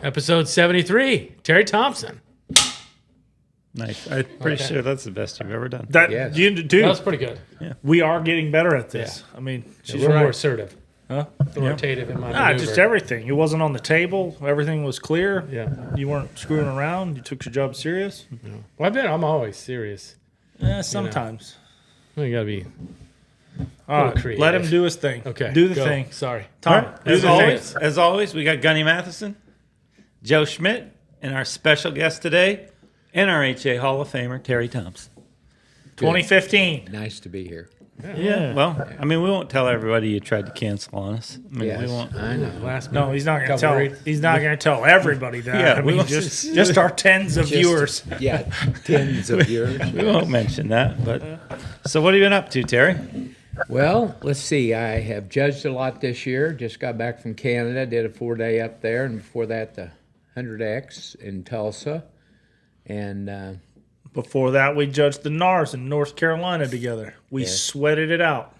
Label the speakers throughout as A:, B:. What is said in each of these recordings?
A: Episode 73, Terry Thompson.
B: Nice. I'm pretty sure that's the best you've ever done.
C: That you do.
A: That was pretty good.
C: We are getting better at this.
A: Yeah.
C: I mean,
A: She's
C: she's
A: a little
C: right.
A: more assertive.
C: Huh?
A: Authoritative in my
C: Nah,
A: maneuver.
C: just everything. It wasn't on the table. Everything was clear.
A: Yeah.
C: You weren't screwing around. You took your job serious.
A: Well, I'm always serious.
C: Sometimes.
A: Well, you got to be.
C: All right,
A: creative.
C: let him do his thing.
A: Okay.
C: Do the
A: go.
C: thing.
A: Sorry.
C: Tom, do
B: As
C: the
B: always,
C: thing.
B: as always, we got Gunny Matheson, Joe Schmidt, and our special guest today, NRHA Hall of Famer Terry Thompson.
C: 2015.
D: Nice to be here.
B: Yeah. Well, I mean, we won't tell everybody you tried to cancel on us. I mean,
D: Yes,
B: we won't.
D: I know.
A: Last
C: No, he's not going to
A: Couple
C: tell.
A: reads.
C: He's not going to tell everybody that.
B: Yeah,
C: I
B: we
C: mean,
B: won't-
C: just our tens of viewers.
D: Yeah, tens of years.
B: We won't mention that. But so, what have you been up to, Terry?
D: Well, let's see. I have judged a lot this year. Just got back from Canada. Did a 4-day up there, and before that, the 100X in Tulsa. And
C: Before that, we judged the NARS in North Carolina together. We sweated it out.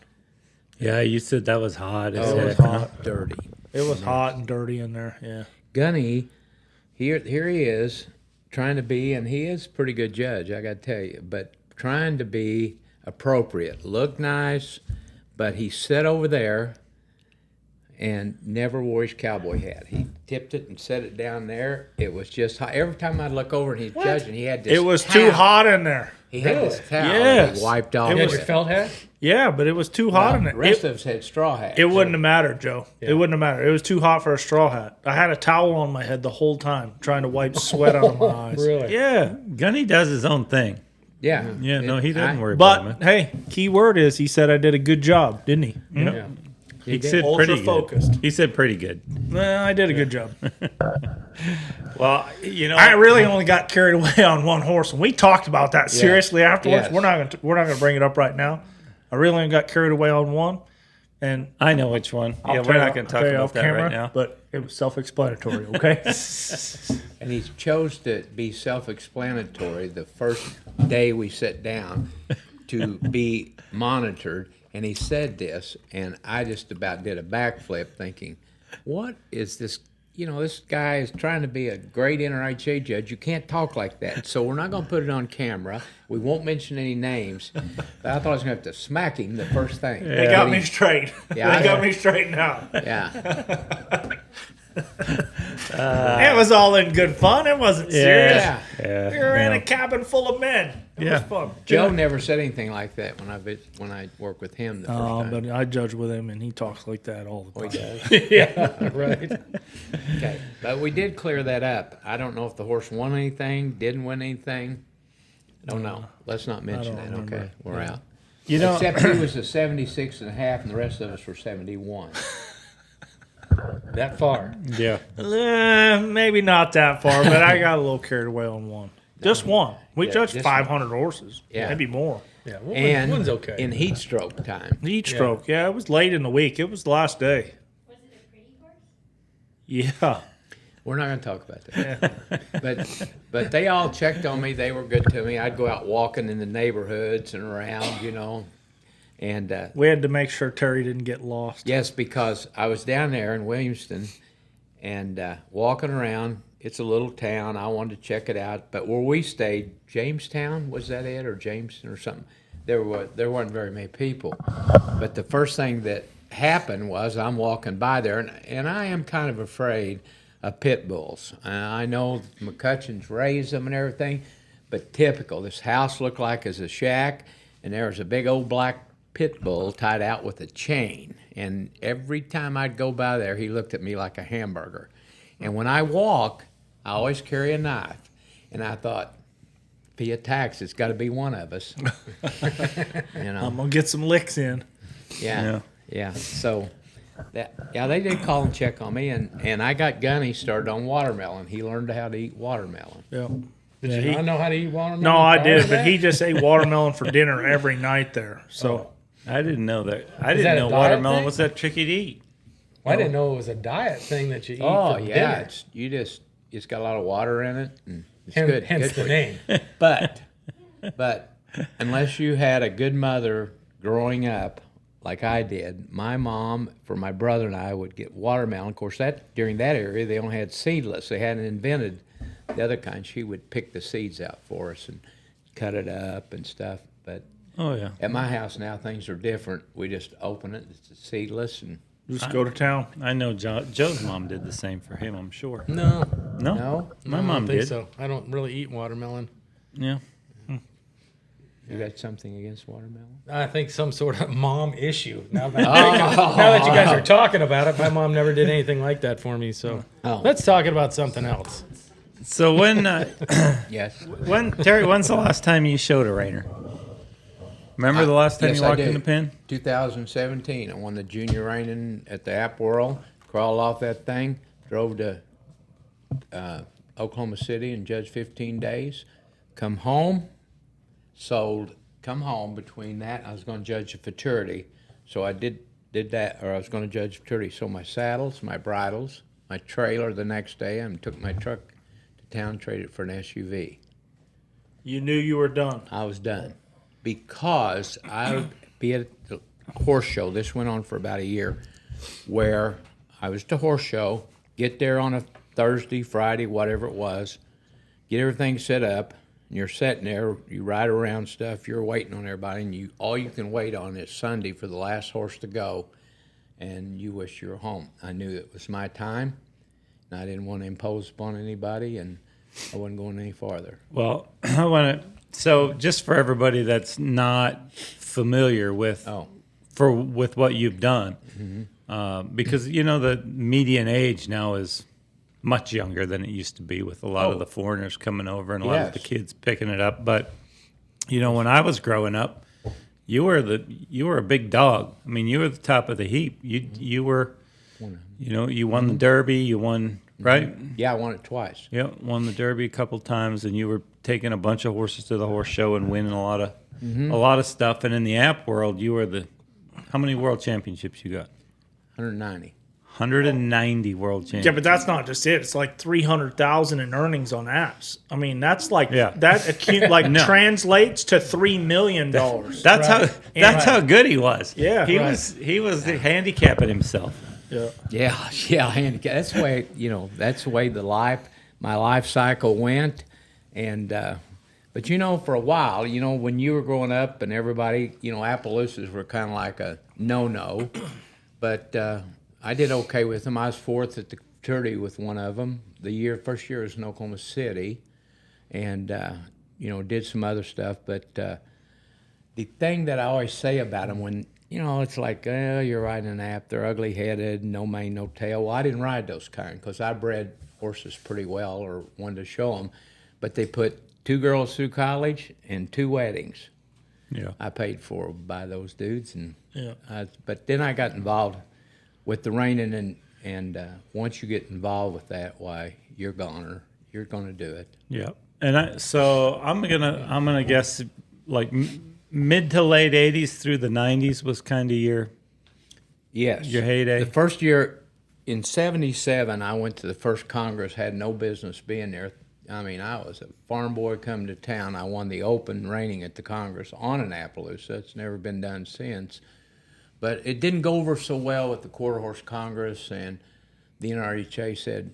B: Yeah, you said that was hot.
C: It was hot.
D: dirty.
C: It was hot and dirty in there. Yeah.
D: Gunny, here he is, trying to be, and he is a pretty good judge, I got to tell you, but trying to be appropriate, look nice, but he sat over there and never wore his cowboy hat. He tipped it and set it down there. It was just hot. Every time I'd look over and he's judging, he had this
C: It was
D: towel.
C: too hot in there.
D: He had this towel that
C: Yes.
D: he wiped off.
A: You had
D: with
A: your
D: it.
A: felt hat?
C: Yeah, but it was too hot in
D: The
C: it.
D: rest of us had straw hats.
C: It wouldn't have mattered, Joe. It wouldn't have mattered. It was too hot for a straw hat. I had a towel on my head the whole time, trying to wipe sweat out of my eyes.
A: Really?
C: Yeah.
B: Gunny does his own thing.
D: Yeah.
B: Yeah, no, he doesn't worry about
C: But
B: it.
C: hey, key word is he said I did a good job, didn't he?
A: Yeah.
B: He said
C: Ultra
B: pretty
C: focused.
B: good. He said pretty good.
C: Well, I did a good job.
B: Well, you know,
C: I really only got carried away on one horse, and we talked about that seriously afterwards.
D: Yes.
C: We're not gonna bring it up right now. I really only got carried away on one, and
B: I know which one.
C: I'll
B: Yeah,
C: tell
B: we're
C: you-
B: not going to
C: I'll
B: talk
C: tell you
B: about
C: off
B: that
C: camera,
B: right now.
C: But it was self-explanatory. Okay.
D: And he chose to be self-explanatory the first day we sat down to be monitored. And he said this, and I just about did a backflip thinking, what is this? You know, this guy is trying to be a great NRHA judge. You can't talk like that. So we're not going to put it on camera. We won't mention any names. But I thought I was going to have to smack him the first thing.
C: They got me straight.
D: Yeah,
C: They got me straightened out.
D: Yeah.
C: It was all in good fun. It wasn't serious.
D: Yeah.
B: Yeah.
C: We were in
B: yeah.
C: a cabin full of men. It was
B: Yeah.
C: fun.
D: Joe never said anything like that when I worked with him the first time.
C: But I judge with him, and he talks like that all the time.
A: Yeah, right.
D: Okay, but we did clear that up. I don't know if the horse won anything, didn't win anything. Don't know. Let's not mention
C: don't
D: that.
C: remember.
D: Okay, we're out.
B: You know,
D: Except he was a 76 and a half, and the rest of us were 71.
A: That far.
B: yeah.
C: Maybe not that far, but I got a little carried away on one. Just one. We
D: Yeah,
C: judged
D: just
C: 500 horses.
D: Yeah.
C: Maybe more.
A: Yeah,
D: And
A: one's okay.
D: in heat stroke time.
C: Heat stroke. Yeah, it was late in the week. It was the last day.
E: Was it a pretty horse?
C: Yeah.
D: We're not going to talk about that. But they all checked on me. They were good to me. I'd go out walking in the neighborhoods and around, you know. And
C: We had to make sure Terry didn't get lost.
D: yes, because I was down there in Williamston and walking around. It's a little town. I wanted to check it out. But where we stayed, Jamestown, was that it? Or Jamestown or something? There weren't very many people. But the first thing that happened was I'm walking by there, and I am kind of afraid of pit bulls. I know McCutcheon's raised them and everything, but typical. This house looked like it's a shack, and there was a big old black pit bull tied out with a chain. And every time I'd go by there, he looked at me like a hamburger. And when I walk, I always carry a knife. And I thought, if he attacks, it's got to be one of us. You know?
C: I'm going to get some licks in.
D: Yeah. So, they did call and check on me, and I got Gunny started on watermelon. He learned how to eat watermelon.
C: Yeah.
A: Did you not know how to eat watermelon?
C: No, I
A: prior to
C: did, but
A: that?
C: he just ate watermelon for dinner every night there. So
B: I didn't know that. I
A: Is
B: didn't
A: that a
B: know
A: diet
B: watermelon
A: thing?
B: was that tricky to eat.
A: I didn't know it was a diet thing that you eat
D: Oh
A: for
D: yeah,
A: dinner.
D: it's got a lot of water in it, and it's
A: Hence,
D: good.
A: hence
D: good
A: the
D: for
A: name.
D: you. But unless you had a good mother growing up like I did. My mom, for my brother and I, would get watermelon. Of course, that during that area, they only had seedless. They hadn't invented the other kind. She would pick the seeds out for us and cut it up and stuff. But
B: Oh yeah.
D: at my house now, things are different. We just open it. It's seedless. And
C: Just go to town.
B: I know Joe's mom did the same for him. I'm sure.
A: No,
B: No,
D: no,
B: my
A: I
B: mom
A: don't think
B: did.
A: so. I don't really eat watermelon.
B: Yeah.
D: you got something against watermelon?
A: I think some sort of mom issue. Now that you guys are talking about it, my mom never did anything like that for me. So
D: Oh.
A: let's talk about something else.
B: So when
D: Yes.
B: Terry, when's the last time you showed a reiner? Remember the last time
D: Yes,
B: you
D: I
B: walked
D: do.
B: in the pen?
D: 2017. I won the junior reining at the App World. Crawled off that thing. Drove to Oklahoma City and judged 15 days. Come home. Sold. Come home. Between that, I was going to judge a futurity. So I did that, or I was going to judge futurity. So my saddles, my bridles, my trailer the next day, I took my truck to town, traded it for an SUV.
C: You knew you were done.
D: I was done because I would be at the horse show. This went on for about a year, where I was at the horse show, get there on a Thursday, Friday, whatever it was, get everything set up, and you're sitting there, you ride around stuff, you're waiting on everybody, and all you can wait on is Sunday for the last horse to go, and you wish you were home. I knew it was my time, and I didn't want to impose upon anybody, and I wasn't going any farther.
B: Well, I want to. So just for everybody that's not familiar with
D: Oh.
B: with what you've done, because the median age now is much younger than it used to be, with a lot of the foreigners coming over and a lot of the
D: Yes.
B: kids picking it up. But when I was growing up, you were a big dog. I mean, you were the top of the heap. You were, you won the Derby. You won, right?
D: Yeah, I won it twice.
B: Yeah, won the Derby a couple times, and you were taking a bunch of horses to the horse show and winning a lot of stuff. And in the app world, you were how many world championships you got?
D: 190.
B: 190 world championships.
C: Yeah, but that's not just it. It's like 300,000 in earnings on apps. I mean, that's like
B: No.
C: translates to $3 million.
B: That's
A: Right.
B: how good he was.
C: Yeah.
B: he
C: Right.
B: was handicapping himself.
C: Yeah.
D: Yeah, handicap. That's the way that's the way my life cycle went, and but for a while, when you were growing up and everybody, Appaloosas were kind of like a no, but I did okay with them. I was fourth at the futurity with one of them. First year was in Oklahoma City, and did some other stuff. But the thing that I always say about them when it's like, you're riding an app, they're ugly-headed, no mane, no tail. Well, I didn't ride those kind because I bred horses pretty well or wanted to show them. But they put 2 girls through college and 2 weddings.
B: Yeah.
D: I paid for by those dudes.
C: Yeah.
D: But then I got involved with the reining, and once you get involved with that, why, you're goner. You're going to do it.
B: Yeah. And I'm gonna guess like mid to late 80s through the 90s was kind of your heyday.
D: The first year in 77, I went to the first Congress, had no business being there. I mean, I was a farm boy coming to town. I won the open reining at the Congress on an Appaloosa. It's never been done since. But it didn't go over so well with the Quarter Horse Congress, and the NRHA said,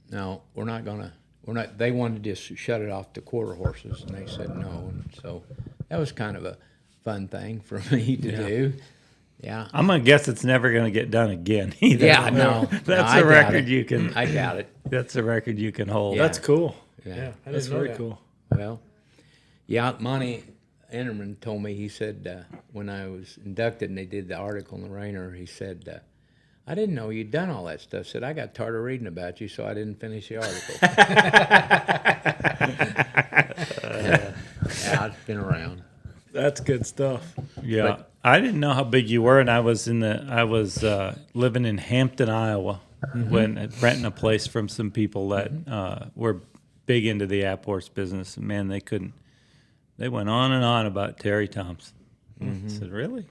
D: no, they wanted to just shut it off to quarter horses, and they said no. And so that was kind of a fun thing for me to do. Yeah.
B: I'm gonna guess it's never gonna get done again either.
D: Yeah, no.
B: That's
D: I
B: a
D: doubt
B: record
D: it.
B: you can.
D: I doubt it.
B: That's a record you can hold.
C: That's cool.
A: Yeah, I
C: That's
A: didn't know
C: very
A: that.
C: cool.
D: Well, yeah, Monty Enterman told me, he said, when I was inducted and they did the article in the Rainer, he said, I didn't know you'd done all that stuff. Said, I got tired of reading about you, so I didn't finish the article. Yeah, I've been around.
C: That's good stuff.
B: Yeah, I didn't know how big you were, and I was living in Hampton, Iowa, when renting a place from some people that were big into the app horse business. And man, they went on and on about Terry Thompson. I said, really?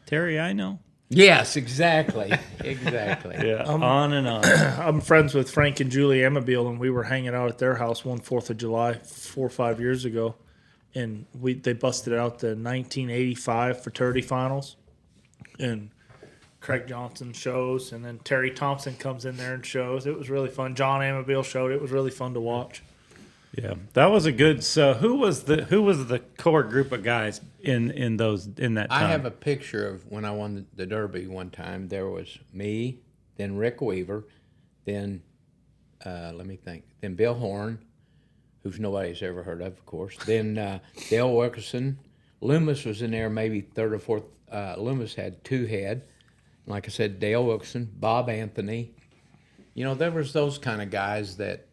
B: Terry, I know.
D: Yes, exactly. Exactly.
B: Yeah, on and on.
C: I'm friends with Frank and Julie Amabile, and we were hanging out at their house one 4th of July 4 or 5 years ago, and they busted out the 1985 fraternity finals, and Craig Johnson shows, and then Terry Thompson comes in there and shows. It was really fun. John Amabile showed. It was really fun to watch.
B: Yeah, that was a good. So who was the core group of guys in that time?
D: I have a picture of when I won the Derby one time. There was me, then Rick Weaver, then let me think, then Bill Horn, who's nobody's ever heard of course. Then Dale Wilkerson. Loomis was in there maybe third or fourth. Loomis had two head. Like I said, Dale Wilkerson, Bob Anthony. You know, there was those kind of guys that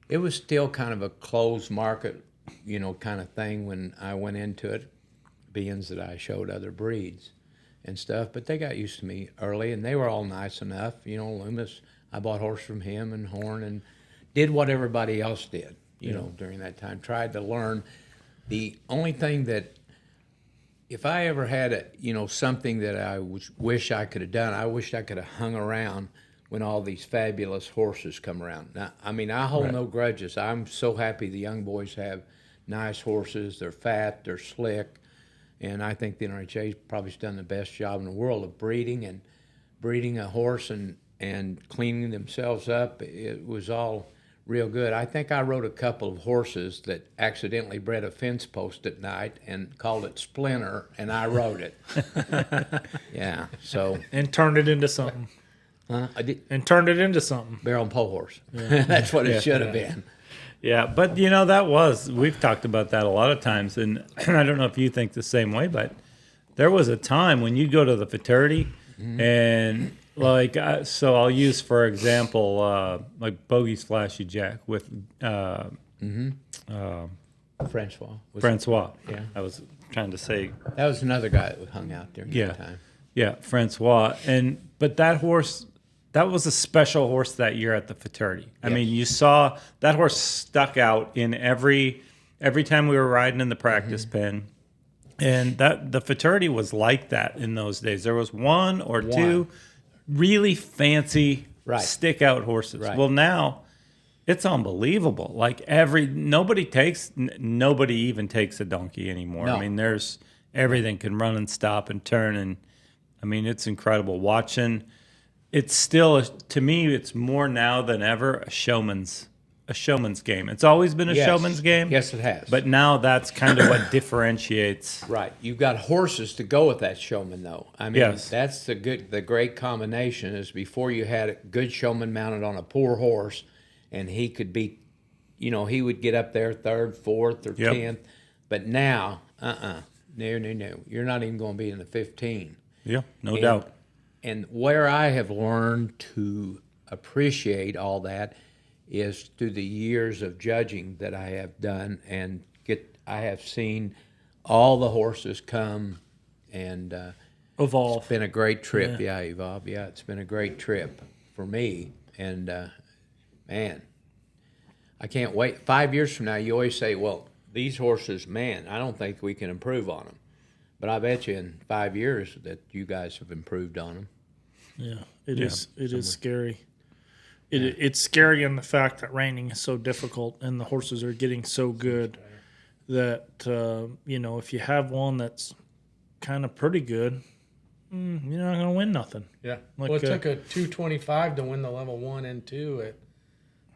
D: it was still kind of a closed market, you know, kind of thing when I went into it, being that I showed other breeds and stuff. But they got used to me early, and they were all nice enough. You know, Loomis, I bought horse from him and Horn and did what everybody else did, you know, during that time. Tried to learn. The only thing that, if I ever had something that I wish I could have done, I wish I could have hung around when all these fabulous horses come around. Now, I mean, I hold no grudges. I'm so happy the young boys have nice horses. They're fat, they're slick, and I think the NRHA probably has done the best job in the world of breeding a horse and cleaning themselves up. It was all real good. I think I rode a couple of horses that accidentally bred a fence post at night and called it Splinter, and I rode it. Yeah, so.
C: And turned it into something.
D: I did
C: And turned it into something.
D: barrel and pole horse. That's what it should have been.
B: Yeah, but we've talked about that a lot of times, and I don't know if you think the same way, but there was a time when you go to the fraternity and so I'll use, for example, like Bogey's Flashy Jack with Francois.
D: Yeah.
B: I was trying to say.
D: That was another guy that hung out during that time.
B: Yeah, Francois. But that horse, that was a special horse that year at the fraternity. I mean, you saw that horse stuck out in every time we were riding in the practice pen. And the fraternity was like that in those days. There was one or two really fancy stick-out horses.
D: Right.
B: Well, now it's unbelievable. Like nobody even takes a donkey anymore.
D: No.
B: I mean, everything can run and stop and turn, and I mean, it's incredible watching. It's still, to me, it's more now than ever a showman's game. It's always been a showman's game.
D: Yes, it has.
B: But now that's kind of what differentiates.
D: Right. You've got horses to go with that showman, though. I mean, that's the great combination is before you had a good showman mounted on a poor horse, and he could be, he would get up there third, fourth, or 10th. But now, no. You're not even going to be in the 15.
B: Yeah, no doubt.
D: And where I have learned to appreciate all that is through the years of judging that I have done, and I have seen all the horses come and
C: Evolve.
D: It's been a great trip. Yeah, evolve. Yeah, it's been a great trip for me. And man, I can't wait. 5 years from now, you always say, well, these horses, man, I don't think we can improve on them. But I bet you in 5 years that you guys have improved on them.
C: Yeah, it is. It is scary. It's scary in the fact that reining is so difficult and the horses are getting so good that, if you have one that's kind of pretty good, you're not going to win nothing.
A: Yeah.
C: Like,
A: well, it took a 225 to win the level 1 and 2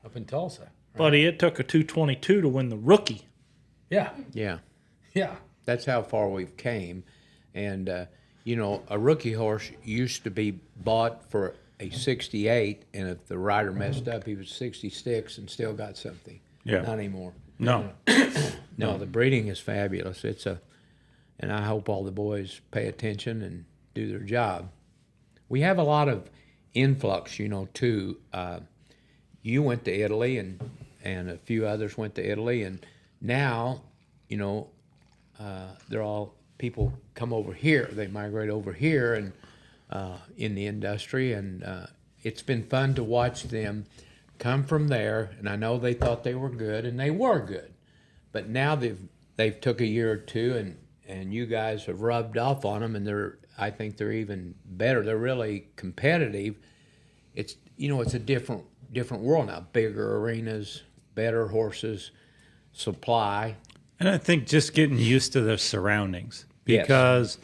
A: up in Tulsa. Right?
C: Buddy, it took a 222 to win the rookie.
A: Yeah.
D: Yeah.
A: Yeah.
D: That's how far we've came. And, a rookie horse used to be bought for a 68, and if the rider messed up, he was 66 and still got something.
B: Yeah.
D: Not anymore.
B: No.
D: No, the breeding is fabulous. And I hope all the boys pay attention and do their job. We have a lot of influx, too. You went to Italy, and a few others went to Italy, and now, they're all people come over here. They migrate over here and in the industry, and it's been fun to watch them come from there. And I know they thought they were good, and they were good, but now they've took a year or two, and you guys have rubbed off on them, and I think they're even better. They're really competitive. It's it's a different world now. Bigger arenas, better horses, supply.
B: And I think just getting used to their surroundings, because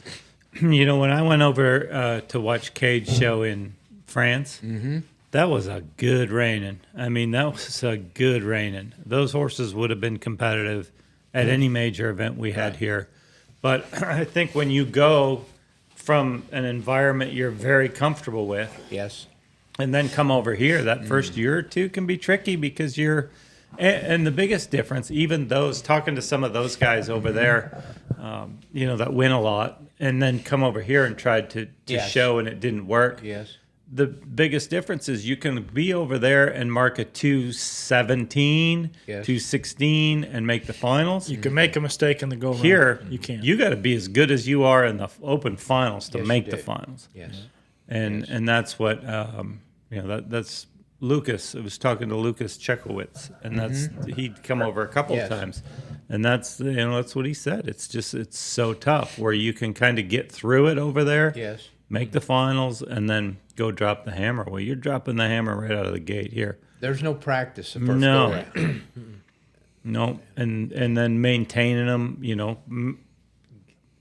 B: You know, when I went over to watch Cage show in France, that was a good reining. I mean, that was a good reining. Those horses would have been competitive at any major event we had here. But I think when you go from an environment you're very comfortable with,
D: Yes.
B: and then come over here, that first year or two can be tricky because and the biggest difference, even those, talking to some of those guys over there, you know, that win a lot, and then come over here and tried to
D: Yes.
B: show and it didn't work.
D: Yes.
B: The biggest difference is you can be over there and mark a 217,
D: Yes.
B: 216, and make the finals.
C: You can make a mistake in the go round.
B: Here,
C: you can't.
B: You got to be as good as you are in the open finals to
D: Yes,
B: make
D: you
B: the
D: do.
B: finals.
D: Yes.
B: And that's what you know, that's Lucas. I was talking to Lucas Chekowitz, and that's he'd come over a couple
D: Yes.
B: of times, and that's, you know, that's what he said. It's so tough where you can kind of get through it over there,
D: Yes.
B: make the finals, and then go drop the hammer. Well, you're dropping the hammer right out of the gate here.
D: There's no practice the first
B: No.
D: go around.
B: No, and then maintaining them, you know,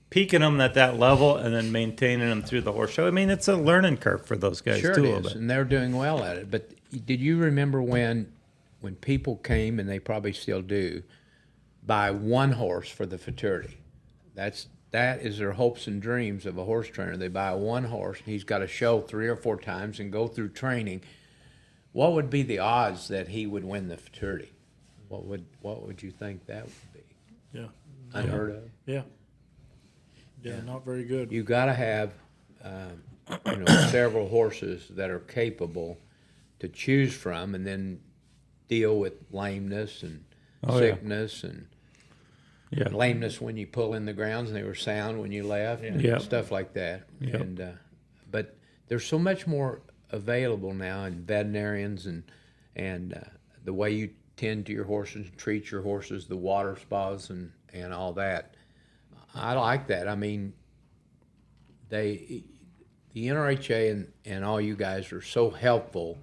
B: peaking them at that level, and then maintaining them through the horse show. I mean, it's a learning curve for those guys
D: Sure
B: too.
D: it
B: A little
D: is,
B: bit.
D: and they're doing well at it. But did you remember when people came, and they probably still do, buy one horse for the futurity? That is their hopes and dreams of a horse trainer. They buy one horse, and he's got to show 3 or 4 times and go through training. What would be the odds that he would win the futurity? What would you think that would be?
C: Yeah.
D: Unheard of.
C: Yeah. Yeah, not very good.
D: You got to have several horses that are capable to choose from, and then deal with lameness and
B: Oh, yeah.
D: sickness and
B: Yeah.
D: lameness when you pull in the grounds and they were sound when you left and
B: Yeah.
D: stuff like that.
B: Yeah.
D: And but there's so much more available now in veterinarians and the way you tend to your horses, treat your horses, the water spas and all that. I like that. I mean, the NRHA and all you guys are so helpful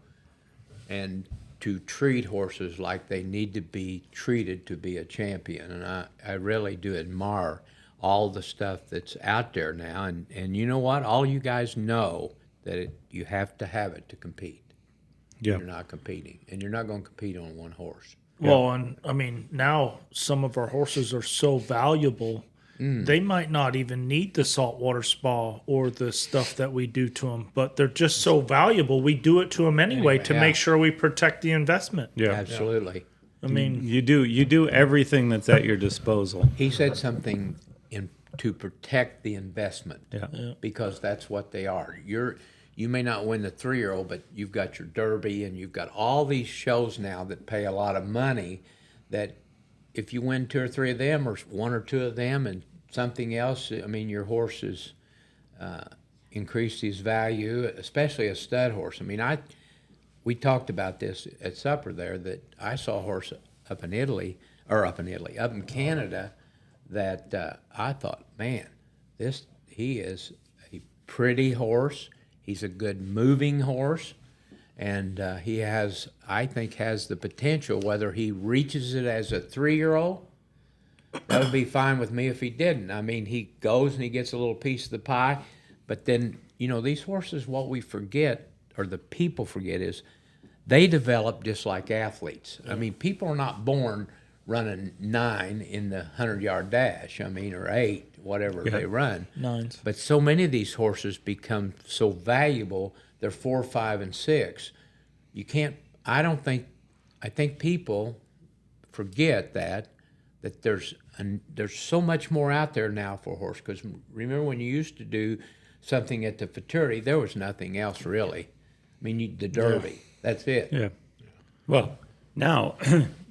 D: and to treat horses like they need to be treated to be a champion. And I really do admire all the stuff that's out there now. And you know what? All you guys know that you have to have it to compete.
B: Yeah.
D: You're not competing. And you're not going to compete on one horse.
C: Well, and I mean, now some of our horses are so valuable, they might not even need the saltwater spa or the stuff that we do to them, but they're just so valuable. We do it to them anyway to
D: yeah.
C: make sure we protect the investment.
B: Yeah.
D: Absolutely.
C: I mean,
B: You do everything that's at your disposal.
D: He said something to protect the investment.
B: Yeah.
D: Because that's what they are. You may not win the 3-year-old, but you've got your Derby and you've got all these shows now that pay a lot of money that if you win 2 or 3 of them or 1 or 2 of them and something else, I mean, your horse has increased his value, especially a stud horse. I mean, we talked about this at supper there, that I saw a horse up in Canada that I thought, man, he is a pretty horse. He's a good moving horse, and he I think has the potential. Whether he reaches it as a 3-year-old, that would be fine with me if he didn't. I mean, he goes and he gets a little piece of the pie, but then, these horses, what we forget, or the people forget, is they develop just like athletes. I mean, people are not born running 9 in the 100-yard dash, or 8, whatever they run.
C: 9s.
D: But so many of these horses become so valuable, they're 4, 5, and 6. You can't, I think people forget that there's so much more out there now for a horse. Because remember when you used to do something at the futurity, there was nothing else really. I mean, the Derby, that's it.
B: Yeah. Well, now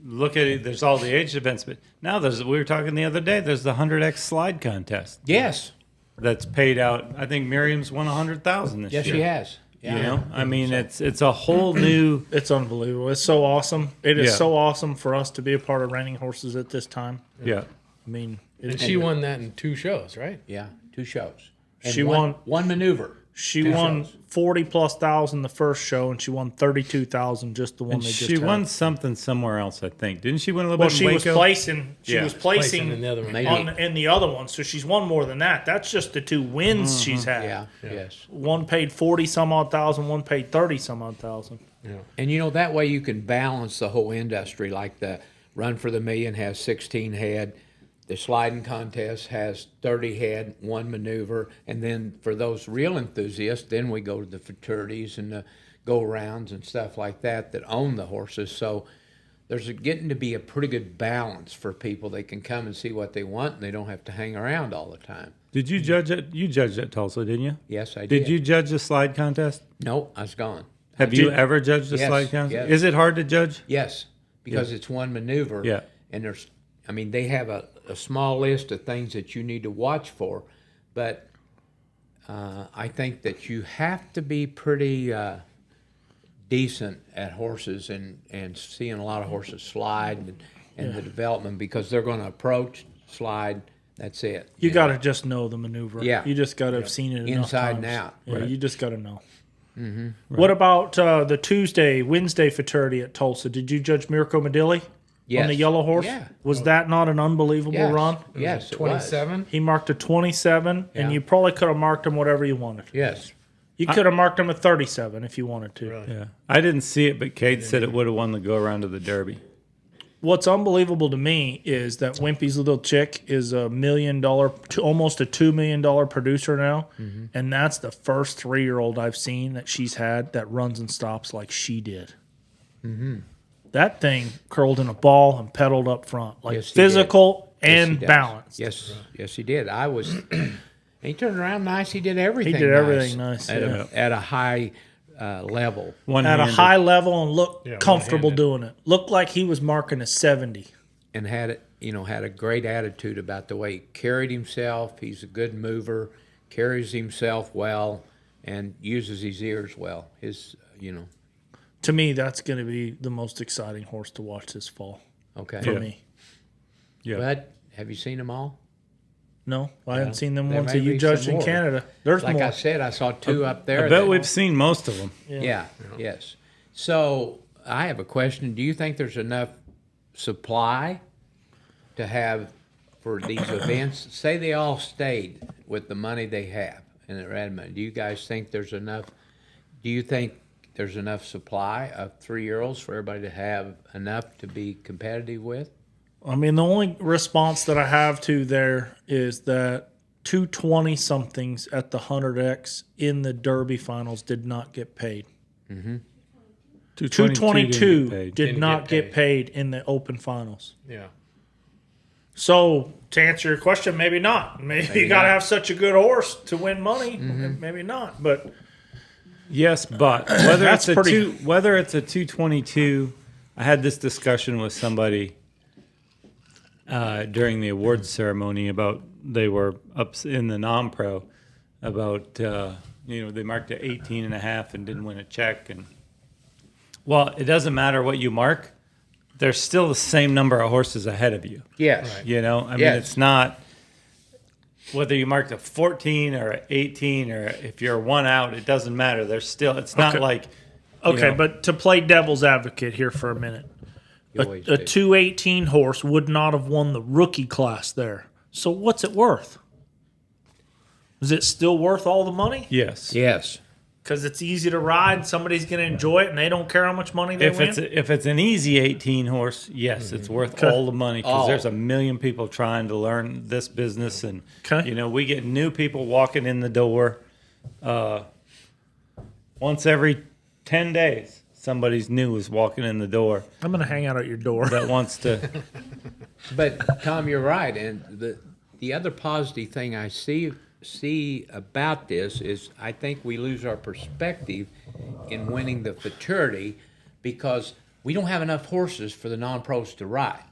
B: look at it. There's all the age events, but now we were talking the other day. There's the 100X slide contest.
D: Yes.
B: That's paid out. I think Miriam's won 100,000 this
D: Yes,
B: year.
D: she has. Yeah.
B: I mean, it's a whole new.
C: It's unbelievable. It's so awesome. It is
B: Yeah.
C: so awesome for us to be a part of reining horses at this time.
B: Yeah.
C: I mean,
A: And she won that in 2 shows, right?
D: Yeah, 2 shows. And
C: She won-
D: one maneuver.
C: She won 40,000+ the first show, and she won 32,000 just the one
B: And
C: they just
B: she
C: had.
B: won something somewhere else, I think. Didn't she win a little
C: Well,
B: bit in
C: she was
B: Waco?
C: placing. She
B: Yeah.
C: was placing
A: in the other one.
D: Maybe.
C: in the other one, so she's won more than that. That's just the two wins she's had.
D: Yeah, yes.
C: One paid 40 some odd thousand, one paid 30 some odd thousand.
D: And you know, that way you can balance the whole industry. Like the Run for the Million has 16 head. The sliding contest has 30 head, one maneuver. And then for those real enthusiasts, then we go to the fraternities and the go-arounds and stuff like that own the horses. So there's getting to be a pretty good balance for people. They can come and see what they want, and they don't have to hang around all the time.
B: Did you judge it? You judged at Tulsa, didn't you?
D: Yes, I did.
B: Did you judge the slide contest?
D: No, I was gone.
B: Have you ever judged the
D: Yes,
B: slide contest?
D: yes.
B: Is it hard to judge?
D: Yes, because it's one maneuver.
B: Yeah.
D: And they have a small list of things that you need to watch for, but I think that you have to be pretty decent at horses and seeing a lot of horses slide and the development, because they're going to approach, slide, that's it.
C: You got to just know the maneuver.
D: Yeah.
C: You just got to have seen it enough
D: Inside
C: times.
D: and out.
C: Yeah, you just got to know. Mm-hmm. What about the Wednesday fraternity at Tulsa? Did you judge Mirko Medilli
D: Yes.
C: on the yellow horse?
D: Yeah.
C: Was that not an unbelievable
D: Yes.
C: run?
D: Yes, it was.
A: 27.
C: He marked a 27, and
D: Yeah.
C: you probably could have marked him whatever you wanted.
D: Yes.
C: You could have marked him a 37 if you wanted to.
B: Yeah. I didn't see it, but Kate said it would have won the go-around of the Derby.
C: What's unbelievable to me is that Wimpy's Little Chick is $1 million, to almost a $2 million producer now, and that's the first 3-year-old I've seen that she's had that runs and stops like she did. That thing curled in a ball and pedaled up front, like
D: Yes, he
C: physical
D: Yes, he
C: and
D: does.
C: balance.
D: Yes, he did. And he turned around nice. He did everything.
C: He did everything nice,
D: at a high level.
C: At a
B: One-handed.
C: high level and looked
A: Yeah,
C: comfortable
A: one-handed.
C: doing it. Looked like he was marking a 70.
D: And had a great attitude about the way he carried himself. He's a good mover, carries himself well, and uses his ears well.
C: To me, that's going to be the most exciting horse to watch this fall
D: Okay.
C: for
B: Yeah.
C: me.
B: Yeah.
D: But have you seen them all?
C: No, I haven't seen them
D: there
C: ones
D: may
C: that you
D: be
C: judged
D: some
C: in
D: more.
C: Canada. There's
D: Like
C: more.
D: I said, I saw two up there.
B: I bet
D: that-
B: we've seen most of them.
D: Yeah. Yes. So I have a question. Do you think there's enough supply to have for these events? Say they all stayed with the money they have and their ad money. Do you guys think there's enough? Do you think there's enough supply of 3-year-olds for everybody to have enough to be competitive with?
C: I mean, the only response that I have to there is that 220-somethings at the 100X in the Derby finals did not get paid. 222 did
A: Didn't
C: not
A: get
C: get paid in the open finals.
A: Yeah.
C: So, to answer your question, maybe not. Maybe you got to
D: not.
C: have such a good horse to win money. Maybe not. But
B: Yes, but whether
C: That's
B: it's a
C: pretty-
B: whether it's a 222, I had this discussion with somebody during the awards ceremony about they were up in the non-pro about they marked at 18 and a half and didn't win a check, and well, it doesn't matter what you mark, there's still the same number of horses ahead of you.
D: Yes.
A: Right.
B: You know, I mean,
D: Yes.
B: it's not whether you marked a 14 or a 18 or if you're one out, it doesn't matter. There's still, it's not
C: Okay.
B: like,
C: okay, but to play devil's advocate here for a minute,
D: You
C: a
D: always do.
C: 218 horse would not have won the rookie class there. So what's it worth? Is it still worth all the money?
B: yes.
D: Yes.
C: Because it's easy to ride, somebody's going to enjoy it, and they don't care how much money they
B: If
C: win.
B: it's if it's an easy 18 horse, yes, it's worth
C: Okay.
B: all the money because
D: Oh.
B: there's a million people trying to learn this business, and
C: Okay.
B: we get new people walking in the door. Once every 10 days, somebody's new is walking in the door
C: I'm going to hang out at your door.
B: that wants to.
D: But Tom, you're right, and the other positive thing I see about this is I think we lose our perspective in winning the fraternity because we don't have enough horses for the non-pros to ride,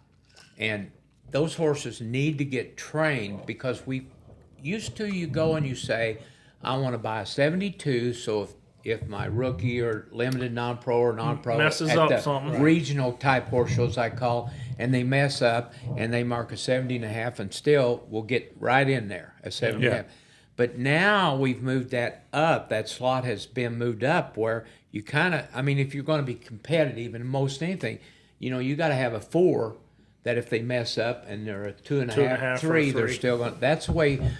D: and those horses need to get trained because you go and you say, I want to buy a 72, so if my rookie or limited non-pro or non-pro
C: Messes
D: at
C: up
D: the
C: something.
D: regional type horse shows I call, and they mess up and they mark a 70 and a half and still will get right in there, a 70 and a
B: Yeah.
D: half. But now we've moved that up. That slot has been moved up where you kind of, I mean, if you're going to be competitive in most anything, you got to have a 4 that if they mess up and they're a 2.5, 3, they're still going. That's the way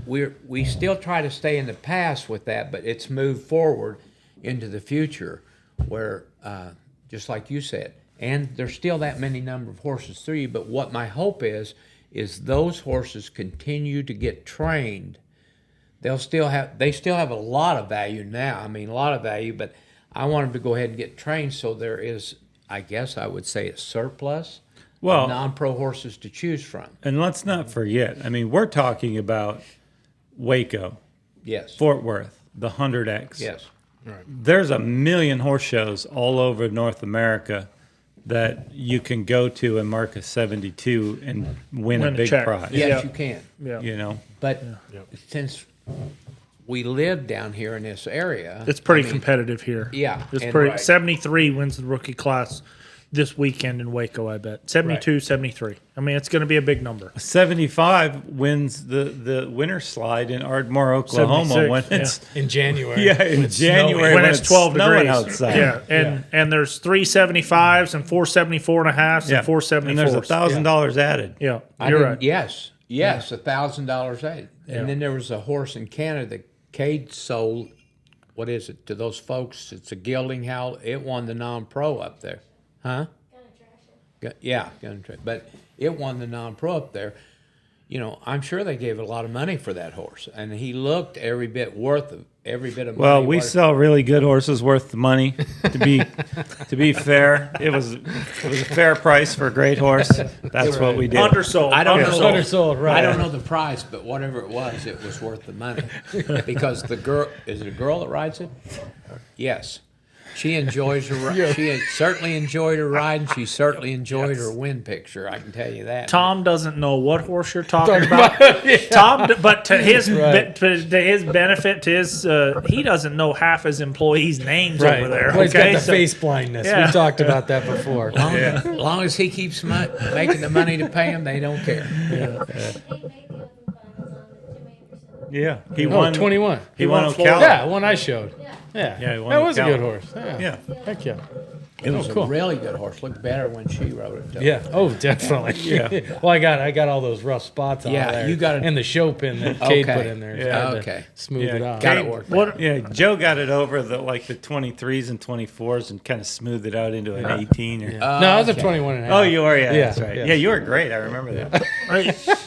D: we still try to stay in the past with that, but it's moved forward into the future where, just like you said, and there's still that many number of horses through you. But what my hope is those horses continue to get trained. They still have a lot of value now. I mean, a lot of value, but I want them to go ahead and get trained so there is, I guess I would say, a surplus of non-pro horses to choose from.
B: And let's not forget, I mean, we're talking about Waco,
D: Yes.
B: Fort Worth, the 100X.
D: Yes.
B: There's a million horse shows all over North America that you can go to and mark a 72 and win a big
C: check.
B: prize.
D: Yes, you can.
C: Yeah.
B: You know,
D: But since we live down here in this area,
C: It's pretty competitive here.
D: Yeah,
C: It's
D: and
C: pretty.
D: right.
C: 73 wins the rookie class this weekend in Waco, I bet. 72, 73. I mean, it's going to be a big number.
B: 75 wins the winter slide in Ardmore, Oklahoma when
C: 76,
B: it's
A: In January.
B: in January
C: When it's 12
B: snowing
C: degrees.
B: outside.
C: Yeah, and there's 375s and 474 and a half and 474s.
B: And there's $1,000 added.
C: Yeah,
D: I
C: you're
D: didn't-
C: right.
D: Yes, $1,000 added. And then there was a horse in Canada that Cade sold. What is it to those folks? It's a gelding howl. It won the non-pro up there, huh? Yeah, but it won the non-pro up there. I'm sure they gave a lot of money for that horse, and he looked every bit of money.
B: Well, we sell really good horses worth the money. To be fair, it was a fair price for a great horse. That's what we did.
C: Undersold.
D: I don't know.
A: Undersold, right.
D: I don't know the price, but whatever it was worth the money. Because the girl, is it a girl that rides it? Yes. She enjoys her. She certainly enjoyed her ride, and she certainly enjoyed her win picture. I can tell you that.
C: Tom doesn't know what horse you're talking about. Tom, but to his benefit, he doesn't know half his employees' names over there.
A: Well, he's got
C: Okay,
A: the
C: so
A: face blindness.
C: Yeah.
A: We talked about that before.
D: As long as he keeps making the money to pay him, they don't care.
B: Yeah, he
A: Oh,
B: won
A: 21.
B: He won
C: Florida.
B: Ocala.
A: Yeah, one I showed. Yeah,
B: Yeah, he won
A: that was a
B: Ocala.
A: good horse.
B: Yeah.
A: Heck yeah.
D: It was
A: cool.
D: a really good horse. Looked better when she rode it. Though.
A: Yeah. Oh, definitely.
B: Yeah.
A: Well, I got all those rough spots on
D: Yeah,
A: there.
D: you got it.
A: And the show pin that Cade
D: Okay.
A: put in there.
B: Yeah.
A: Had to
D: Okay.
A: Smooth it out.
D: Got
B: Cade-
D: it worked.
C: what?
B: Yeah, Joe got it over the 23s and 24s and kind of smoothed it out into an 18. Or,
A: No, I was a
D: Okay.
A: 21 and a half.
B: Oh, you were, yeah,
A: Yeah,
B: that's right.
A: yeah.
B: Yeah, you were great. I remember that.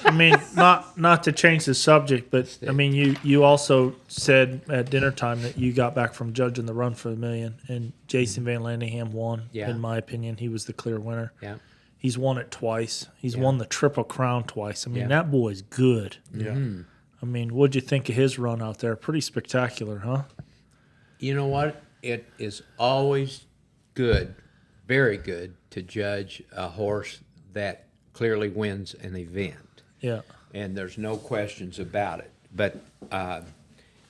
C: I mean, not to change the subject, but I mean, you also said at dinner time that you got back from judging the Run for the Million, and Jason Van Landingham won.
D: Yeah.
C: In my opinion, he was the clear winner.
D: Yeah.
C: He's won it twice. He's won the Triple Crown twice. I mean,
D: Yeah.
C: that boy's good.
A: Yeah.
C: I mean, what'd you think of his run out there? Pretty spectacular, huh?
D: You know what? It is always good, very good, to judge a horse that clearly wins an event.
C: Yeah.
D: And there's no questions about it. But